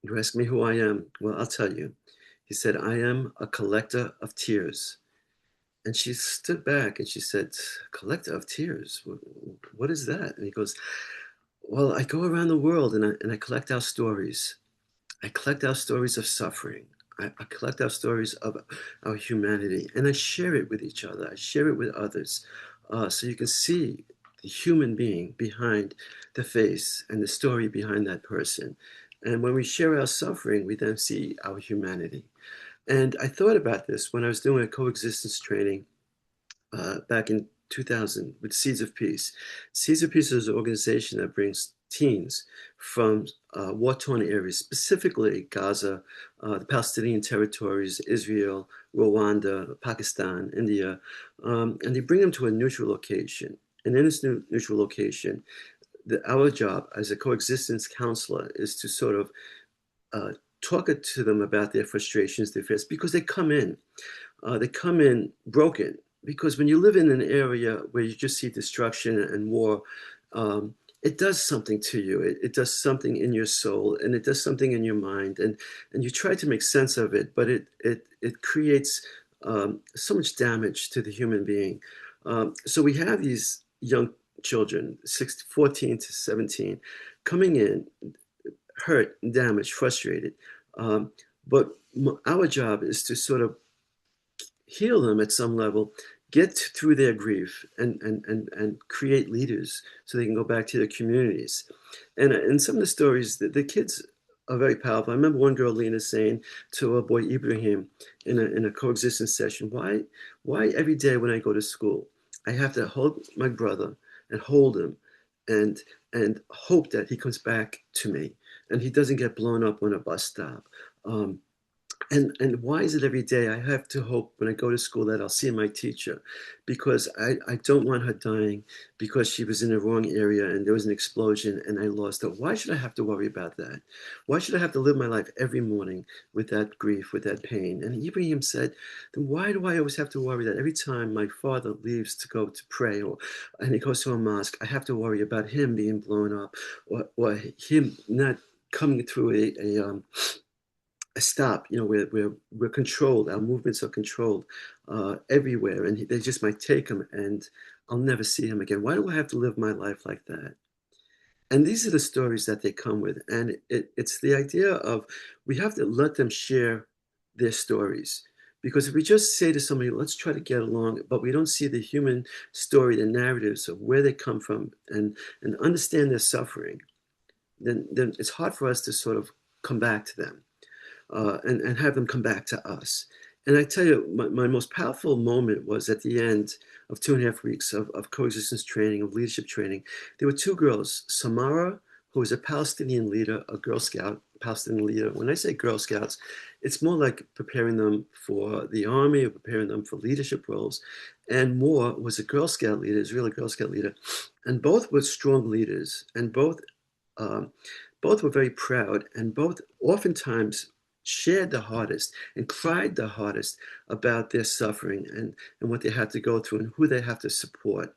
you ask me who I am. Well, I'll tell you." He said, "I am a collector of tears." And she stood back and she said, "Collector of tears? What is that?" And he goes, "Well, I go around the world and I collect our stories. I collect our stories of suffering. I collect our stories of our humanity, and I share it with each other. I share it with others, so you can see the human being behind the face and the story behind that person. And when we share our suffering, we then see our humanity." And I thought about this when I was doing a coexistence training back in 2000 with Seeds of Peace. Seeds of Peace is an organization that brings teens from war-torn areas, specifically Gaza, the Palestinian territories, Israel, Rwanda, Pakistan, India, and they bring them to a neutral location. And in this neutral location, our job as a coexistence counselor is to sort of talk to them about their frustrations, their fears, because they come in broken. Because when you live in an area where you just see destruction and war, it does something to you. It does something in your soul, and it does something in your mind, and you try to make sense of it, but it creates so much damage to the human being. So we have these young children, 14 to 17, coming in, hurt, damaged, frustrated. But our job is to sort of heal them at some level, get through their grief, and create leaders so they can go back to their communities. And some of the stories, the kids are very powerful. I remember one girl, Lena, saying to her boy Ibrahim in a coexistence session, why every day when I go to school, I have to hold my brother and hold him and hope that he comes back to me and he doesn't get blown up on a bus stop. And why is it every day I have to hope when I go to school that I'll see my teacher, because I don't want her dying because she was in the wrong area and there was an explosion and I lost her. Why should I have to worry about that? Why should I have to live my life every morning with that grief, with that pain? And Ibrahim said, then why do I always have to worry that every time my father leaves to go to pray and he goes to a mosque, I have to worry about him being blown up or him not coming through a stop, where we're controlled, our movements are controlled everywhere, and they just might take him and I'll never see him again. Why do I have to live my life like that? And these are the stories that they come with. And it's the idea of we have to let them share their stories. Because if we just say to somebody, let's try to get along, but we don't see the human story, the narratives of where they come from and understand their suffering, then it's hard for us to sort of come back to them. And have them come back to us. And I tell you, my most powerful moment was at the end of 2.5 weeks of coexistence training, of leadership training. There were two girls, Samara, who was a Palestinian leader, a Girl Scout, Palestinian leader. When I say Girl Scouts, it's more like preparing them for the army or preparing them for leadership roles. And Moore was a Girl Scout leader, Israeli Girl Scout leader. And both were strong leaders, and both were very proud, and both oftentimes shared the hardest and cried the hardest about their suffering and what they had to go through and who they have to support.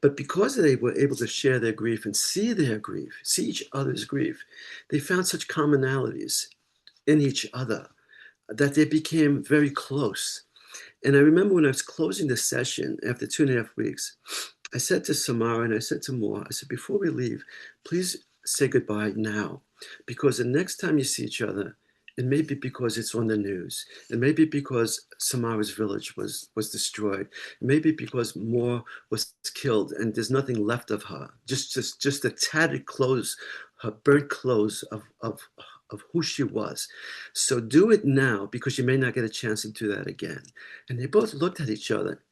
But because they were able to share their grief and see their grief, see each other's grief, they found such commonalities in each other that they became very close. And I remember when I was closing the session after 2.5 weeks, I said to Samara and I said to Moore, I said, before we leave, please say goodbye now. Because the next time you see each other, it may be because it's on the news. It may be because Samara's village was destroyed. It may be because Moore was killed and there's nothing left of her. Just the tattered clothes, her burnt clothes of who she was. So do it now because you may not get a chance to do that again. And they both looked at each other.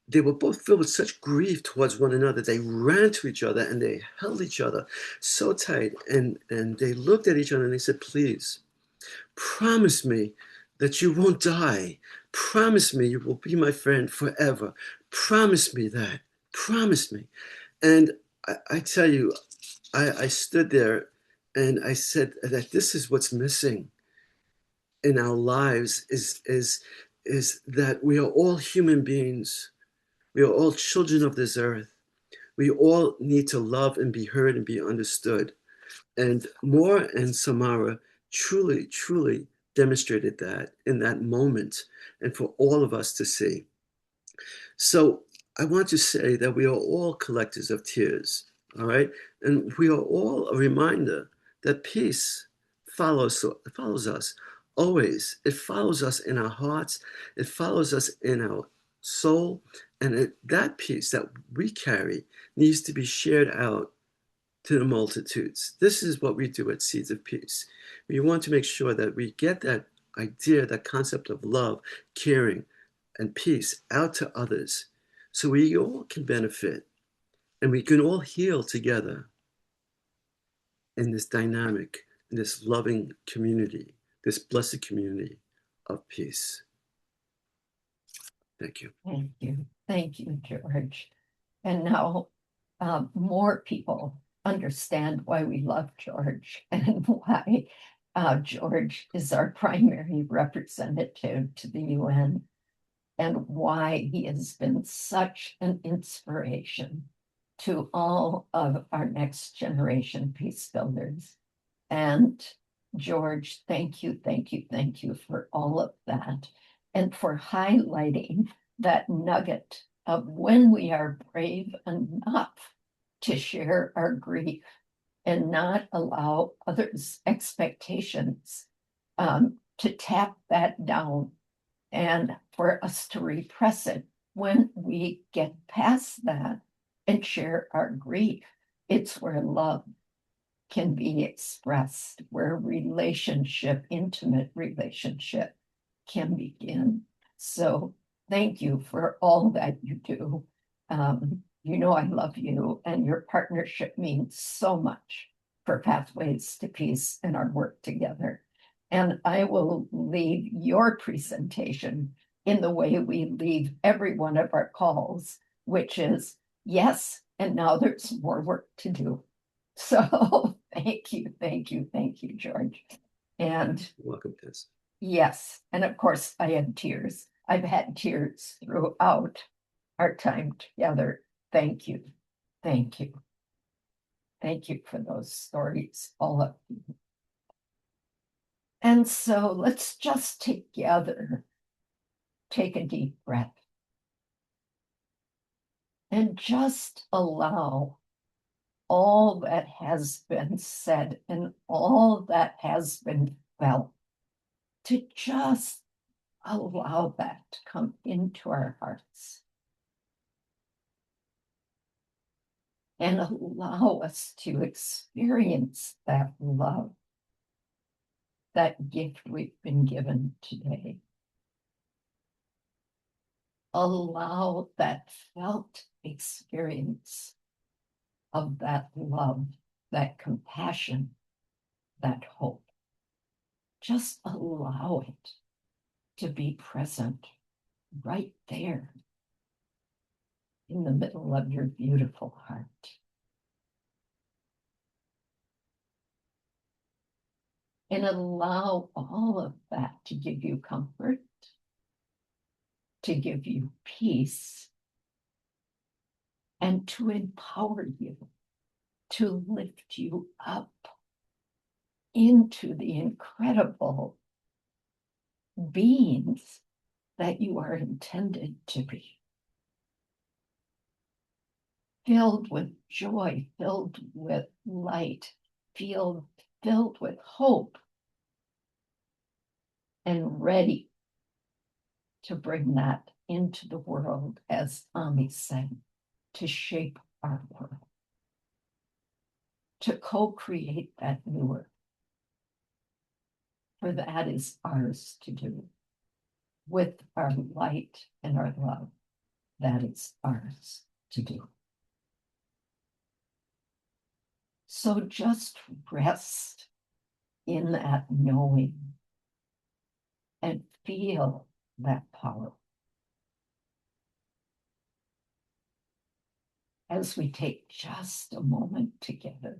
They were both filled with such grief towards one another. They ran to each other and they held each other so tight. And they looked at each other and they said, please, promise me that you won't die. Promise me you will be my friend forever. Promise me that. Promise me. And I tell you, I stood there and I said that this is what's missing in our lives is that we are all human beings. We are all children of this earth. We all need to love and be heard and be understood. And Moore and Samara truly, truly demonstrated that in that moment and for all of us to see. So I want to say that we are all collectors of tears, all right? And we are all a reminder that peace follows us always. It follows us in our hearts. It follows us in our soul. And that peace that we carry needs to be shared out to the multitudes. This is what we do at Seeds of Peace. We want to make sure that we get that idea, that concept of love, caring, and peace out to others so we all can benefit and we can all heal together in this dynamic, in this loving community, this blessed community of peace. Thank you. Thank you. Thank you, George. And now more people understand why we love George and why George is our primary representative to the UN and why he has been such an inspiration to all of our next generation peace builders. And George, thank you, thank you, thank you for all of that and for highlighting that nugget of when we are brave enough to share our grief and not allow others' expectations to tap that down and for us to repress it. When we get past that and share our grief, it's where love can be expressed, where relationship, intimate relationship can begin. So thank you for all that you do. You know I love you, and your partnership means so much for Pathways to Peace and our work together. And I will leave your presentation in the way we leave every one of our calls, which is yes, and now there's more work to do. So thank you, thank you, thank you, George. And You're welcome, Tess. yes, and of course I had tears. I've had tears throughout our time together. Thank you. Thank you. Thank you for those stories, all of you. And so let's just together take a deep breath and just allow all that has been said and all that has been felt to just allow that to come into our hearts and allow us to experience that love, that gift we've been given today. Allow that felt experience of that love, that compassion, that hope. Just allow it to be present right there in the middle of your beautiful heart. and allow all of that to give you comfort, to give you peace, and to empower you, to lift you up into the incredible beings that you are intended to be. Filled with joy, filled with light, filled with hope, and ready to bring that into the world, as Ami said, to shape our world, to co-create that new earth. For that is ours to do. With our light and our love, that is ours to do. So just rest in that knowing and feel that power as we take just a moment together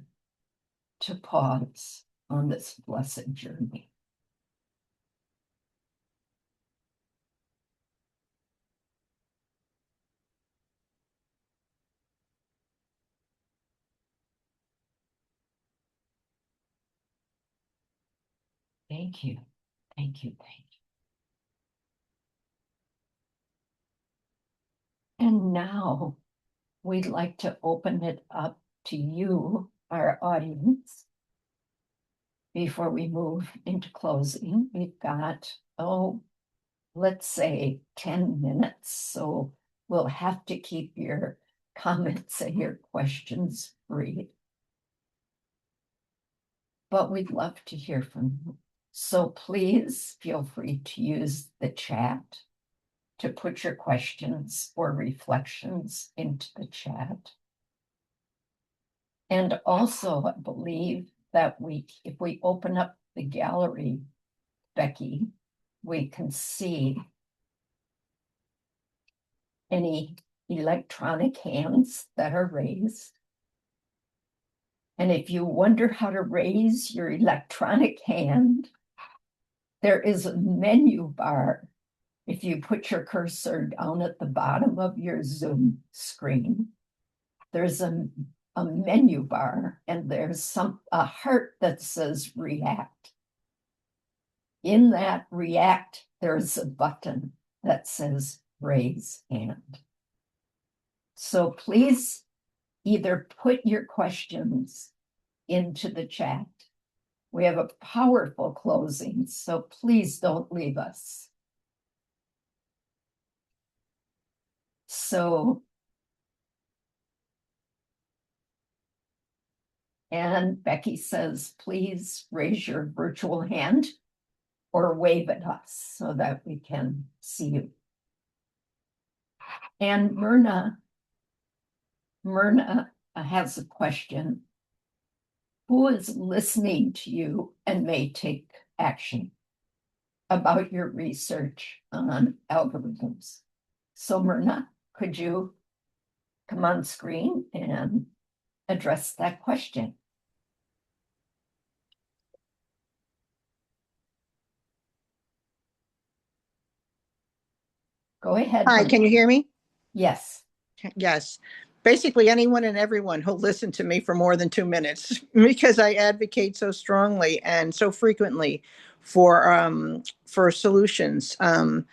to pause on this blessed journey. Thank you, thank you, thank you. And now we'd like to open it up to you, our audience. Before we move into closing, we've got, let's say 10 minutes. So we'll have to keep your comments and your questions brief. But we'd love to hear from you. So please feel free to use the chat to put your questions or reflections into the chat. And also, I believe that if we open up the gallery, Becky, we can see any electronic hands that are raised. And if you wonder how to raise your electronic hand, there is a menu bar. If you put your cursor down at the bottom of your Zoom screen, there's a menu bar, and there's a heart that says react. In that react, there's a button that says raise hand. So please either put your questions into the chat. We have a powerful closing, so please don't leave us. So, and Becky says, please raise your virtual hand or wave at us so that we can see you. And Myrna has a question. Who is listening to you and may take action about your research on algorithms? So Myrna, could you come on screen and address that question? Go ahead. Hi, Myrna. can you hear me? Yes. Yes. Basically, anyone and everyone who'll listen to me for more than 2 minutes, because I advocate so strongly and so frequently for solutions to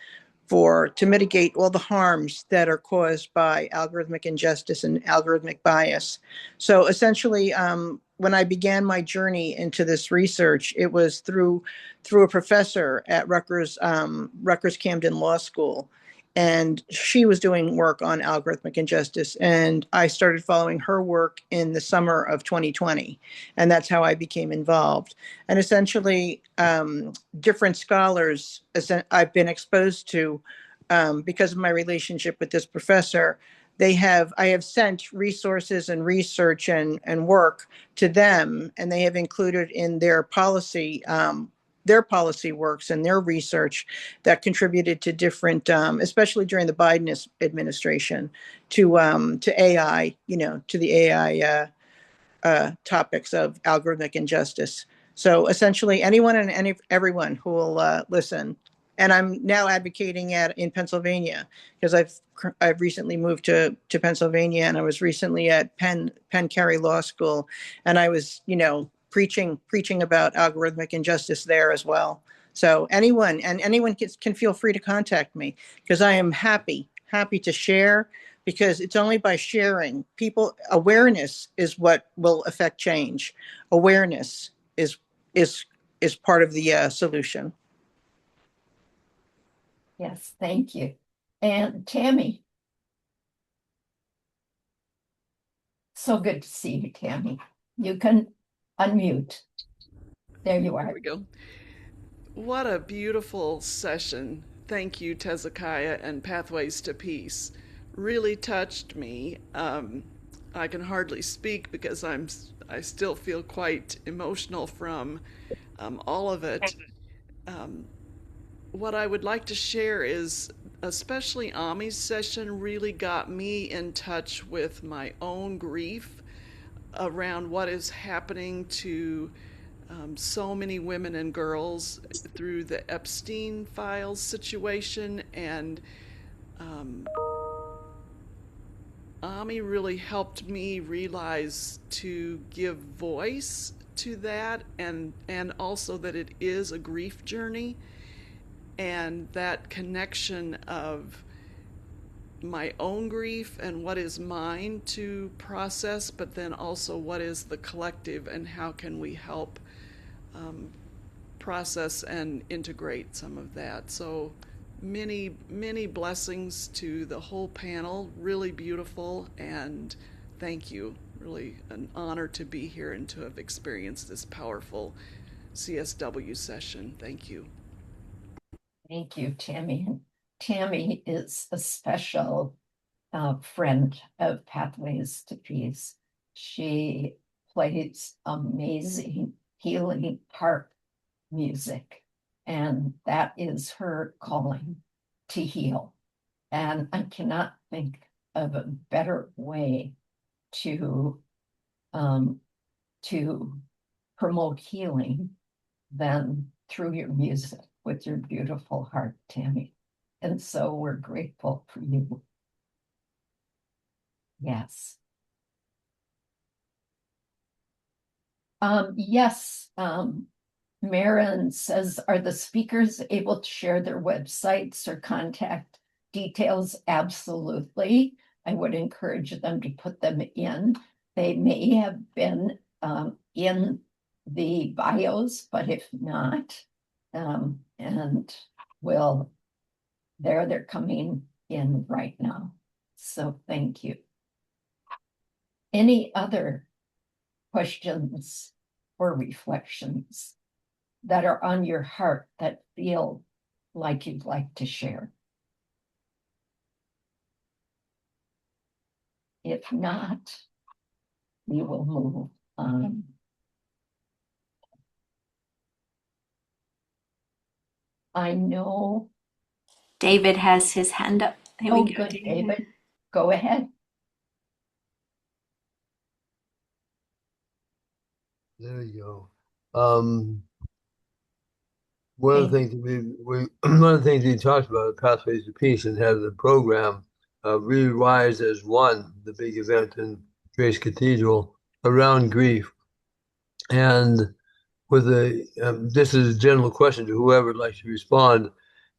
mitigate all the harms that are caused by algorithmic injustice and algorithmic bias. So essentially, when I began my journey into this research, it was through a professor at Rutgers Camden Law School. And she was doing work on algorithmic injustice. And I started following her work in the summer of 2020. And that's how I became involved. And essentially, different scholars I've been exposed to because of my relationship with this professor. I have sent resources and research and work to them, and they have included in their policy works and their research that contributed to different, especially during the Biden administration, to AI, to the AI topics of algorithmic injustice. So essentially anyone and everyone who will listen. And I'm now advocating in Pennsylvania because I've recently moved to Pennsylvania, and I was recently at Penn Cary Law School, and I was, preaching about algorithmic injustice there as well. So anyone can feel free to contact me, because I am happy to share, because it's only by sharing. Awareness is what will affect change. Awareness is part of the solution. Yes, thank you. And Tammy. So good to see you, Tammy. You can unmute. There you are. There we go. What a beautiful session. Thank you, Tezekiah and Pathways to Peace. Really touched me. I can hardly speak because I still feel quite emotional from all of it. What I would like to share is, especially Ami's session really got me in touch with my own grief around what is happening to so many women and girls through the Epstein files situation. And Ami really helped me realize to give voice to that, and also that it is a grief journey, and that connection of my own grief and what is mine to process, but then also what is the collective and how can we help process and integrate some of that. So many blessings to the whole panel. Really beautiful, and thank you. Really an honor to be here and to have experienced this powerful CSW session. Thank you. Thank you, Tammy. Tammy is a special friend of Pathways to Peace. She plays amazing healing harp music, and that is her calling, to heal. And I cannot think of a better way to promote healing than through your music with your beautiful heart, Tammy. And so we're grateful for you. Yes. Yes. Marin says, are the speakers able to share their websites or contact details? Absolutely. I would encourage them to put them in. They may have been in the bios, but if not, and they're coming in right now. So thank you. Any other questions or reflections that are on your heart that feel like you'd like to share? If not, we will move on. I know. David has his hand up. There we go, Good, David. Go ahead. There you go. One of the things one of the things we talked about at Pathways to Peace and had the program Re-Rise as One, the big event in Grace Cathedral around grief. And with this is a general question to whoever would like to respond,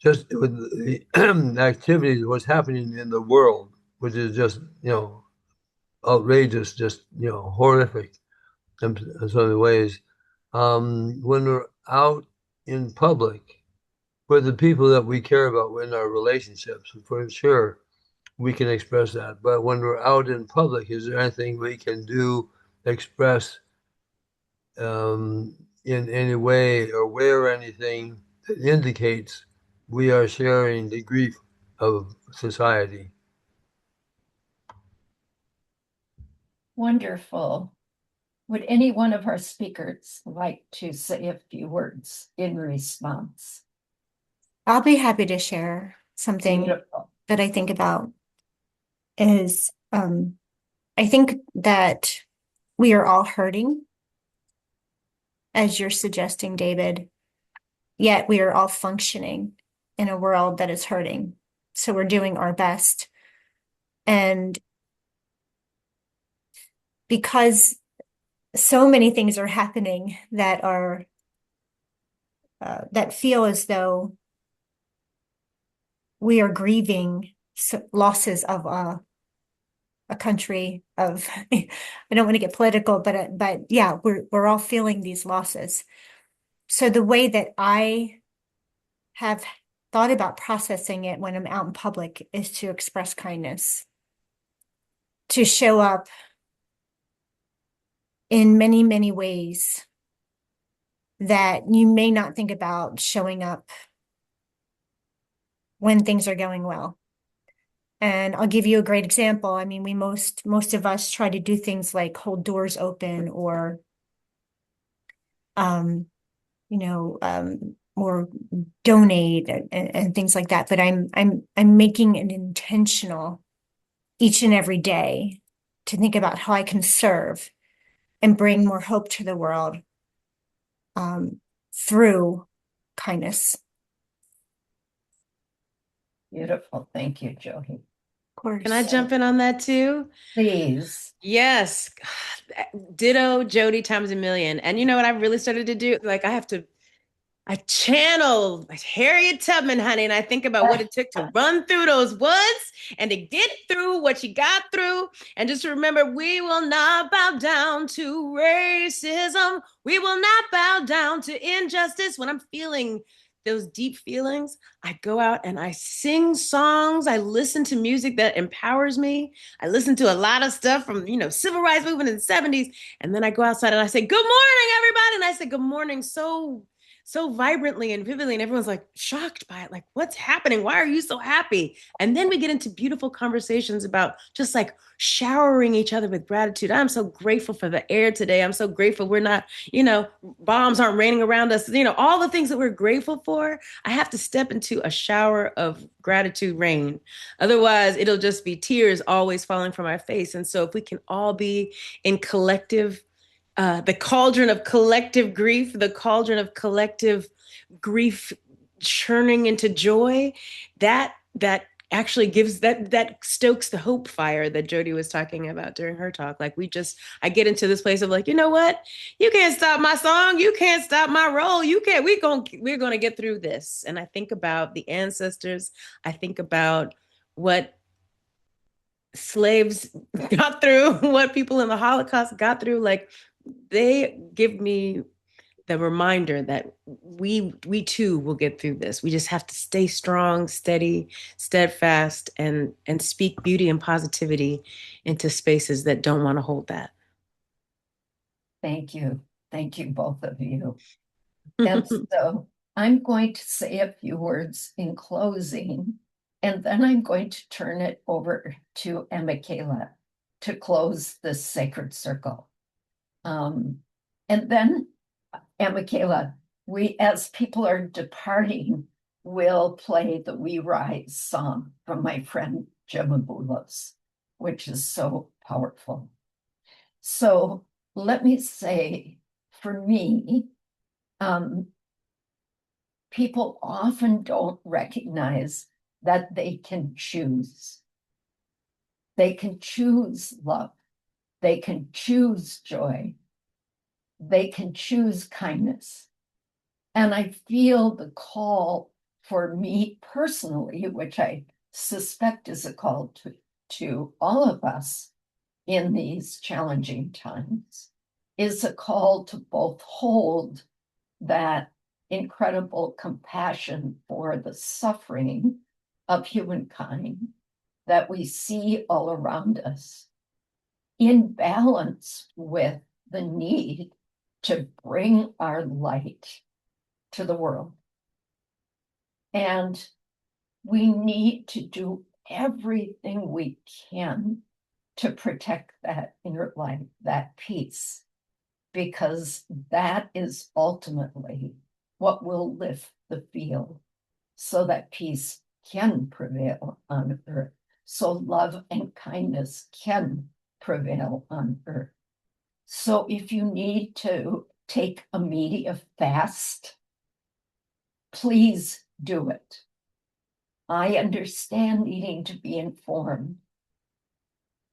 just with the activities, what's happening in the world, which is just, outrageous, just, horrific in so many ways. When we're out in public with the people that we care about in our relationships, for sure, we can express that. But when we're out in public, is there anything we can do, express in any way, or wear anything that indicates we are sharing the grief of society? Wonderful. Would any one of our speakers like to say a few words in response? I'll be happy to share something Beautiful. that I think about is I think that we are all hurting. as you're suggesting, David, yet we are all functioning in a world that is hurting. So we're doing our best. And because so many things are happening that are that feel as though we are grieving losses of a country of I don't want to get political, but yeah, we're all feeling these losses. So the way that I have thought about processing it when I'm out in public is to express kindness, to show up in many, many ways that you may not think about showing up when things are going well. And I'll give you a great example. I mean, most of us try to do things like hold doors open or or donate and things like that. But I'm making an intentional each and every day to think about how I can serve and bring more hope to the world through kindness. Beautiful. Thank you, Jody. Of course. Can I jump in on that too? Please. Yes. Ditto Jody times a million. And you know what I've really started to do? Like I channel Harriet Tubman, honey, and I think about what it took to run through those woods and to get through what she got through. And just remember, we will not bow down to racism. We will not bow down to injustice. When I'm feeling those deep feelings, I go out and I sing songs. I listen to music that empowers me. I listen to a lot of stuff from, civil rights movement in the 70s. And then I go outside and I say, good morning, everybody. And I say, good morning, so vibrantly and vividly, and everyone's like shocked by it, like, what's happening? Why are you so happy? And then we get into beautiful conversations about just like showering each other with gratitude. I'm so grateful for the air today. I'm so grateful we're not, bombs aren't raining around us. All the things that we're grateful for, I have to step into a shower of gratitude rain. Otherwise, it'll just be tears always falling from our face. And so if we can all be in collective the cauldron of collective grief, the cauldron of collective grief churning into joy, that actually gives that stokes the hope fire that Jody was talking about during her talk. Like I get into this place of like, you know what? You can't stop my song. You can't stop my role. You can't, we're going to get through this. And I think about the ancestors. I think about what slaves got through, what people in the Holocaust got through. Like, they give me the reminder that we too will get through this. We just have to stay strong, steady, steadfast, and speak beauty and positivity into spaces that don't want to hold that. Thank you. Thank you, both of you. And so I'm going to say a few words in closing, and then I'm going to turn it over to Amikaeyla to close this sacred circle. And then, Amikaeyla, as people are departing, we'll play the We Rise song from my friend Jemabulos, which is so powerful. So let me say, for me, people often don't recognize that they can choose. They can choose love. They can choose joy. They can choose kindness. And I feel the call for me personally, which I suspect is a call to all of us in these challenging times, is a call to both hold that incredible compassion for the suffering of humankind that we see all around us, in balance with the need to bring our light to the world. And we need to do everything we can to protect that inner light, that peace, because that is ultimately what will lift the field so that peace can prevail on earth, so love and kindness can prevail on earth. So if you need to take a media fast, please do it. I understand needing to be informed.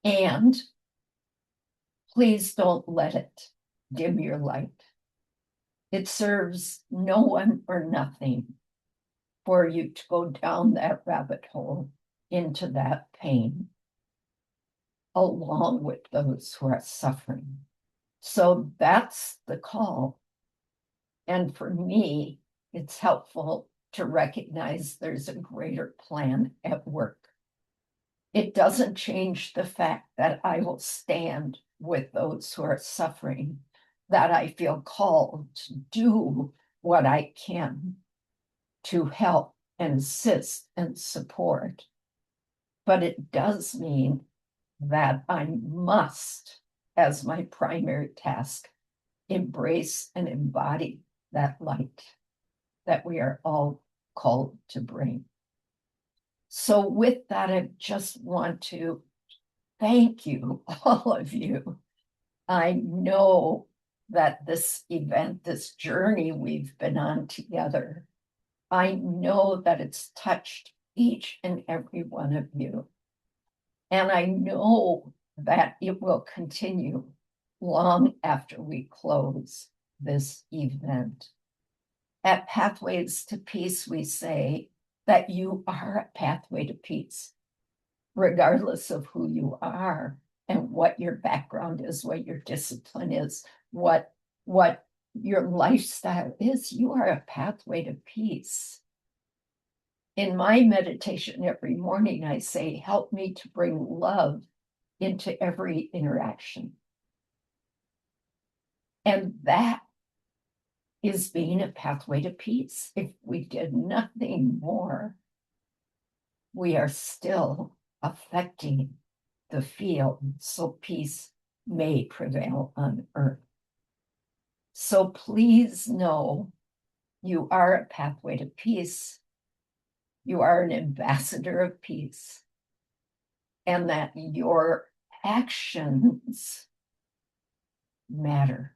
And please don't let it dim your light. It serves no one or nothing for you to go down that rabbit hole into that pain, along with those who are suffering. So that's the call. And for me, it's helpful to recognize there's a greater plan at work. It doesn't change the fact that I will stand with those who are suffering, that I feel called to do what I can to help and assist and support. But it does mean that I must, as my primary task, embrace and embody that light that we are all called to bring. So with that, I just want to thank you, all of you. I know that this event, this journey we've been on together, I know that it's touched each and every one of you. And I know that it will continue long after we close this event. At Pathways to Peace, we say that you are a pathway to peace, regardless of who you are and what your background is, what your discipline is, what your lifestyle is. You are a pathway to peace. In my meditation every morning, I say, help me to bring love into every interaction. And that is being a pathway to peace. If we did nothing more, we are still affecting the field so peace may prevail on earth. So please know you are a pathway to peace. You are an ambassador of peace, and that your actions matter.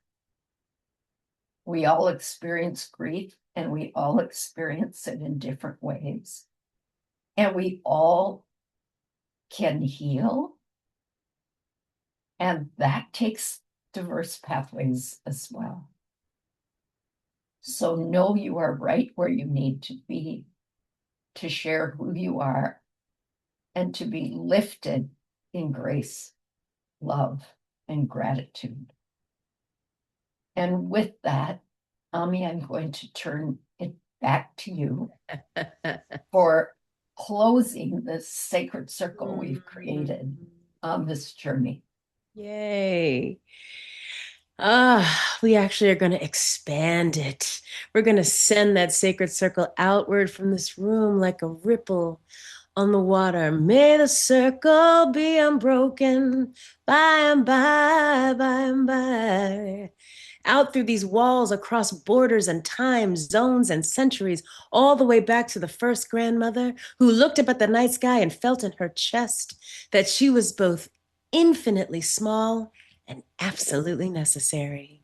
We all experience grief, and we all experience it in different ways. And we all can heal. And that takes diverse pathways as well. So know you are right where you need to be, to share who you are, and to be lifted in grace, love, and gratitude. And with that, Ami, I'm going to turn it back to you for closing this sacred circle we've created on this journey. Yay. We actually are going to expand it. We're going to send that sacred circle outward from this room like a ripple on the water. May the circle be unbroken by and by, by and by. Out through these walls, across borders and time, zones and centuries, all the way back to the first grandmother who looked up at the night sky and felt in her chest that she was both infinitely small and absolutely necessary.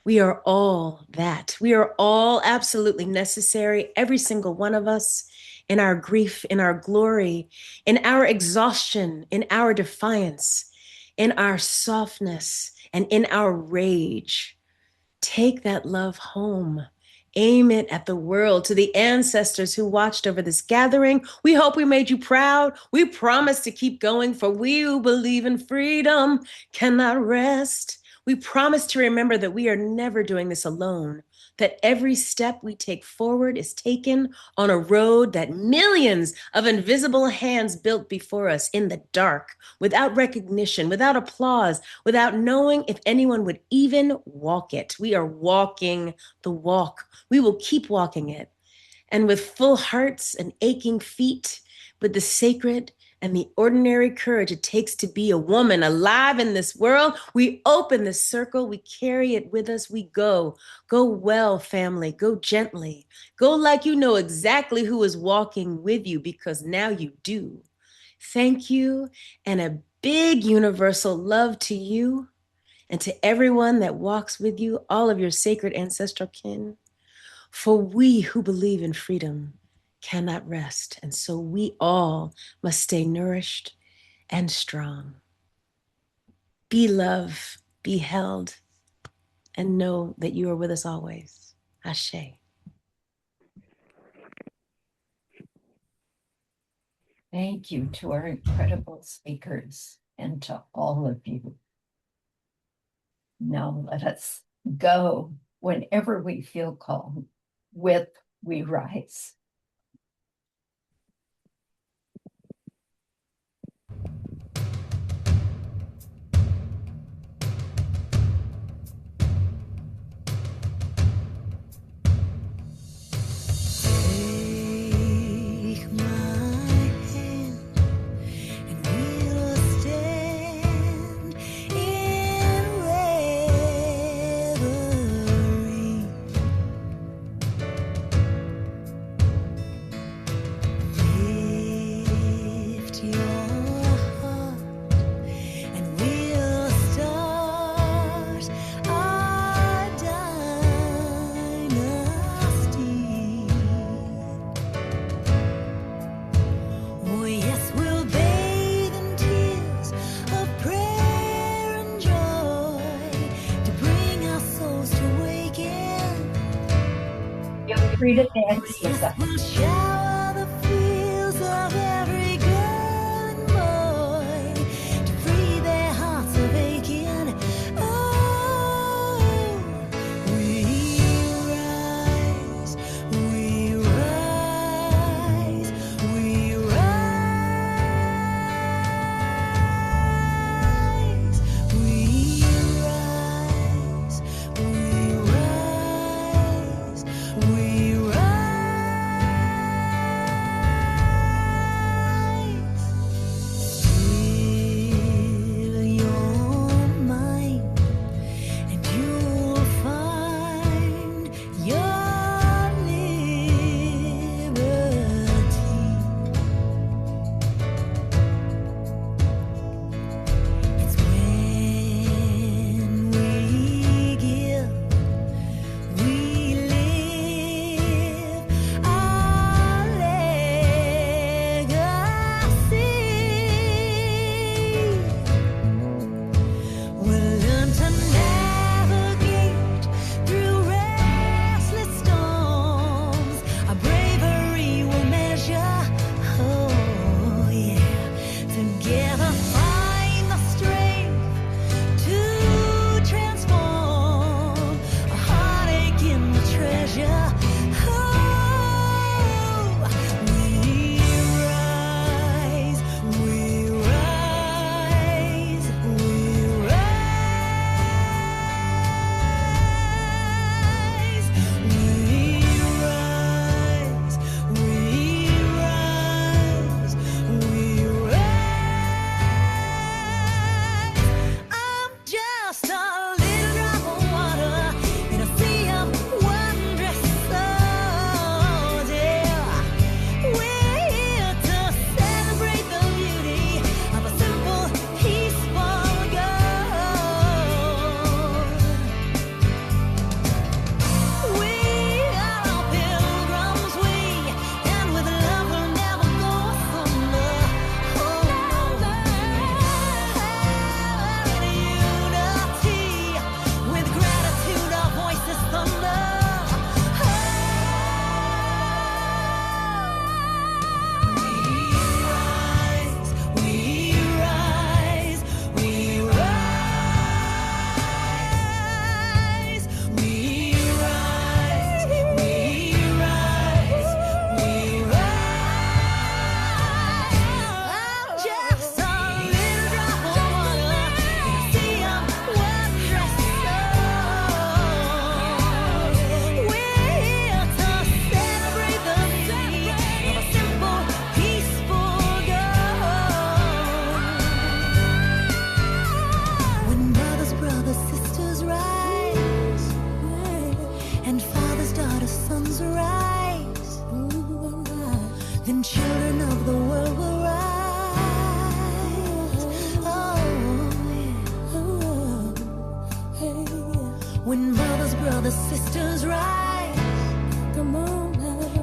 We are all that. We are all absolutely necessary, every single one of us, in our grief, in our glory, in our exhaustion, in our defiance, in our softness, and in our rage. Take that love home. Aim it at the world, to the ancestors who watched over this gathering. We hope we made you proud. We promise to keep going, for we who believe in freedom cannot rest. We promise to remember that we are never doing this alone, that every step we take forward is taken on a road that millions of invisible hands built before us in the dark, without recognition, without applause, without knowing if anyone would even walk it. We are walking the walk. We will keep walking it. And with full hearts and aching feet, with the sacred and the ordinary courage it takes to be a woman alive in this world, we open this circle, we carry it with us, we go. Go well, family, go gently. Go like you know exactly who is walking with you, because now you do. Thank you, and a big universal love to you. and to everyone that walks with you, all of your sacred ancestral kin. For we who believe in freedom cannot rest, and so we all must stay nourished and strong. Be love, be held, and know that you are with us always. Ashe. Thank you to our incredible speakers and to all of you. Now let us go whenever we feel called. With we rise. Free to dance with us. We'll shower the fields of every girl and boy to free their hearts of aching. Oh, we rise, we rise, we rise, we rise, we rise, we rise.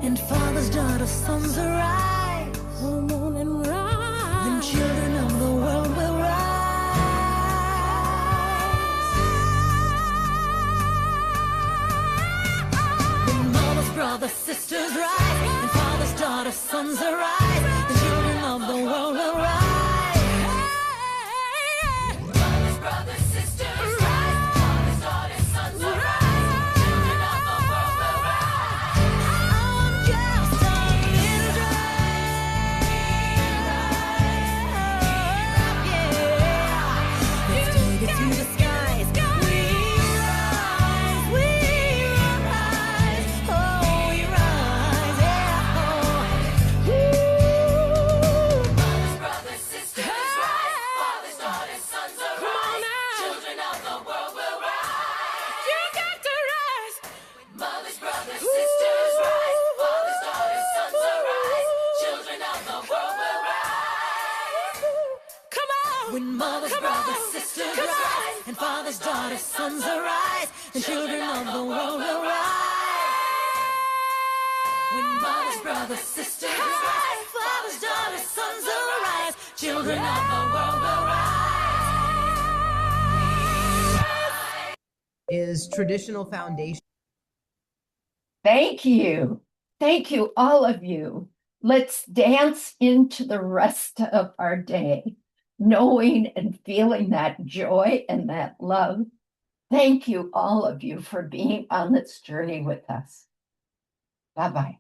and fathers, daughters, sons arise. Oh, moon and rise. Then children of the world will rise. When mothers, brothers, sisters rise, and fathers, daughters, sons arise. The children of the world will rise. Mothers, brothers, sisters rise. Fathers, daughters, sons arise. Children of the world will rise. I'm just a little drop, yeah. Let's take it to the skies. We rise, oh, we rise, yeah, oh. Mothers, brothers, sisters rise. Fathers, daughters, sons arise. Children of the world will rise. You got to rise. Mothers, brothers, sisters rise. Fathers, daughters, sons arise. Children of the world will rise. Come on. When mothers, brothers, sisters rise, and fathers, daughters, sons arise, the children of the world will rise. When mothers, brothers, sisters rise, fathers, daughters, sons arise, children of the world will rise. Is traditional foundation. Thank you. Thank you, all of you. Let's dance into the rest of our day, knowing and feeling that joy and that love. Thank you, all of you, for being on this journey with us. Bye-bye.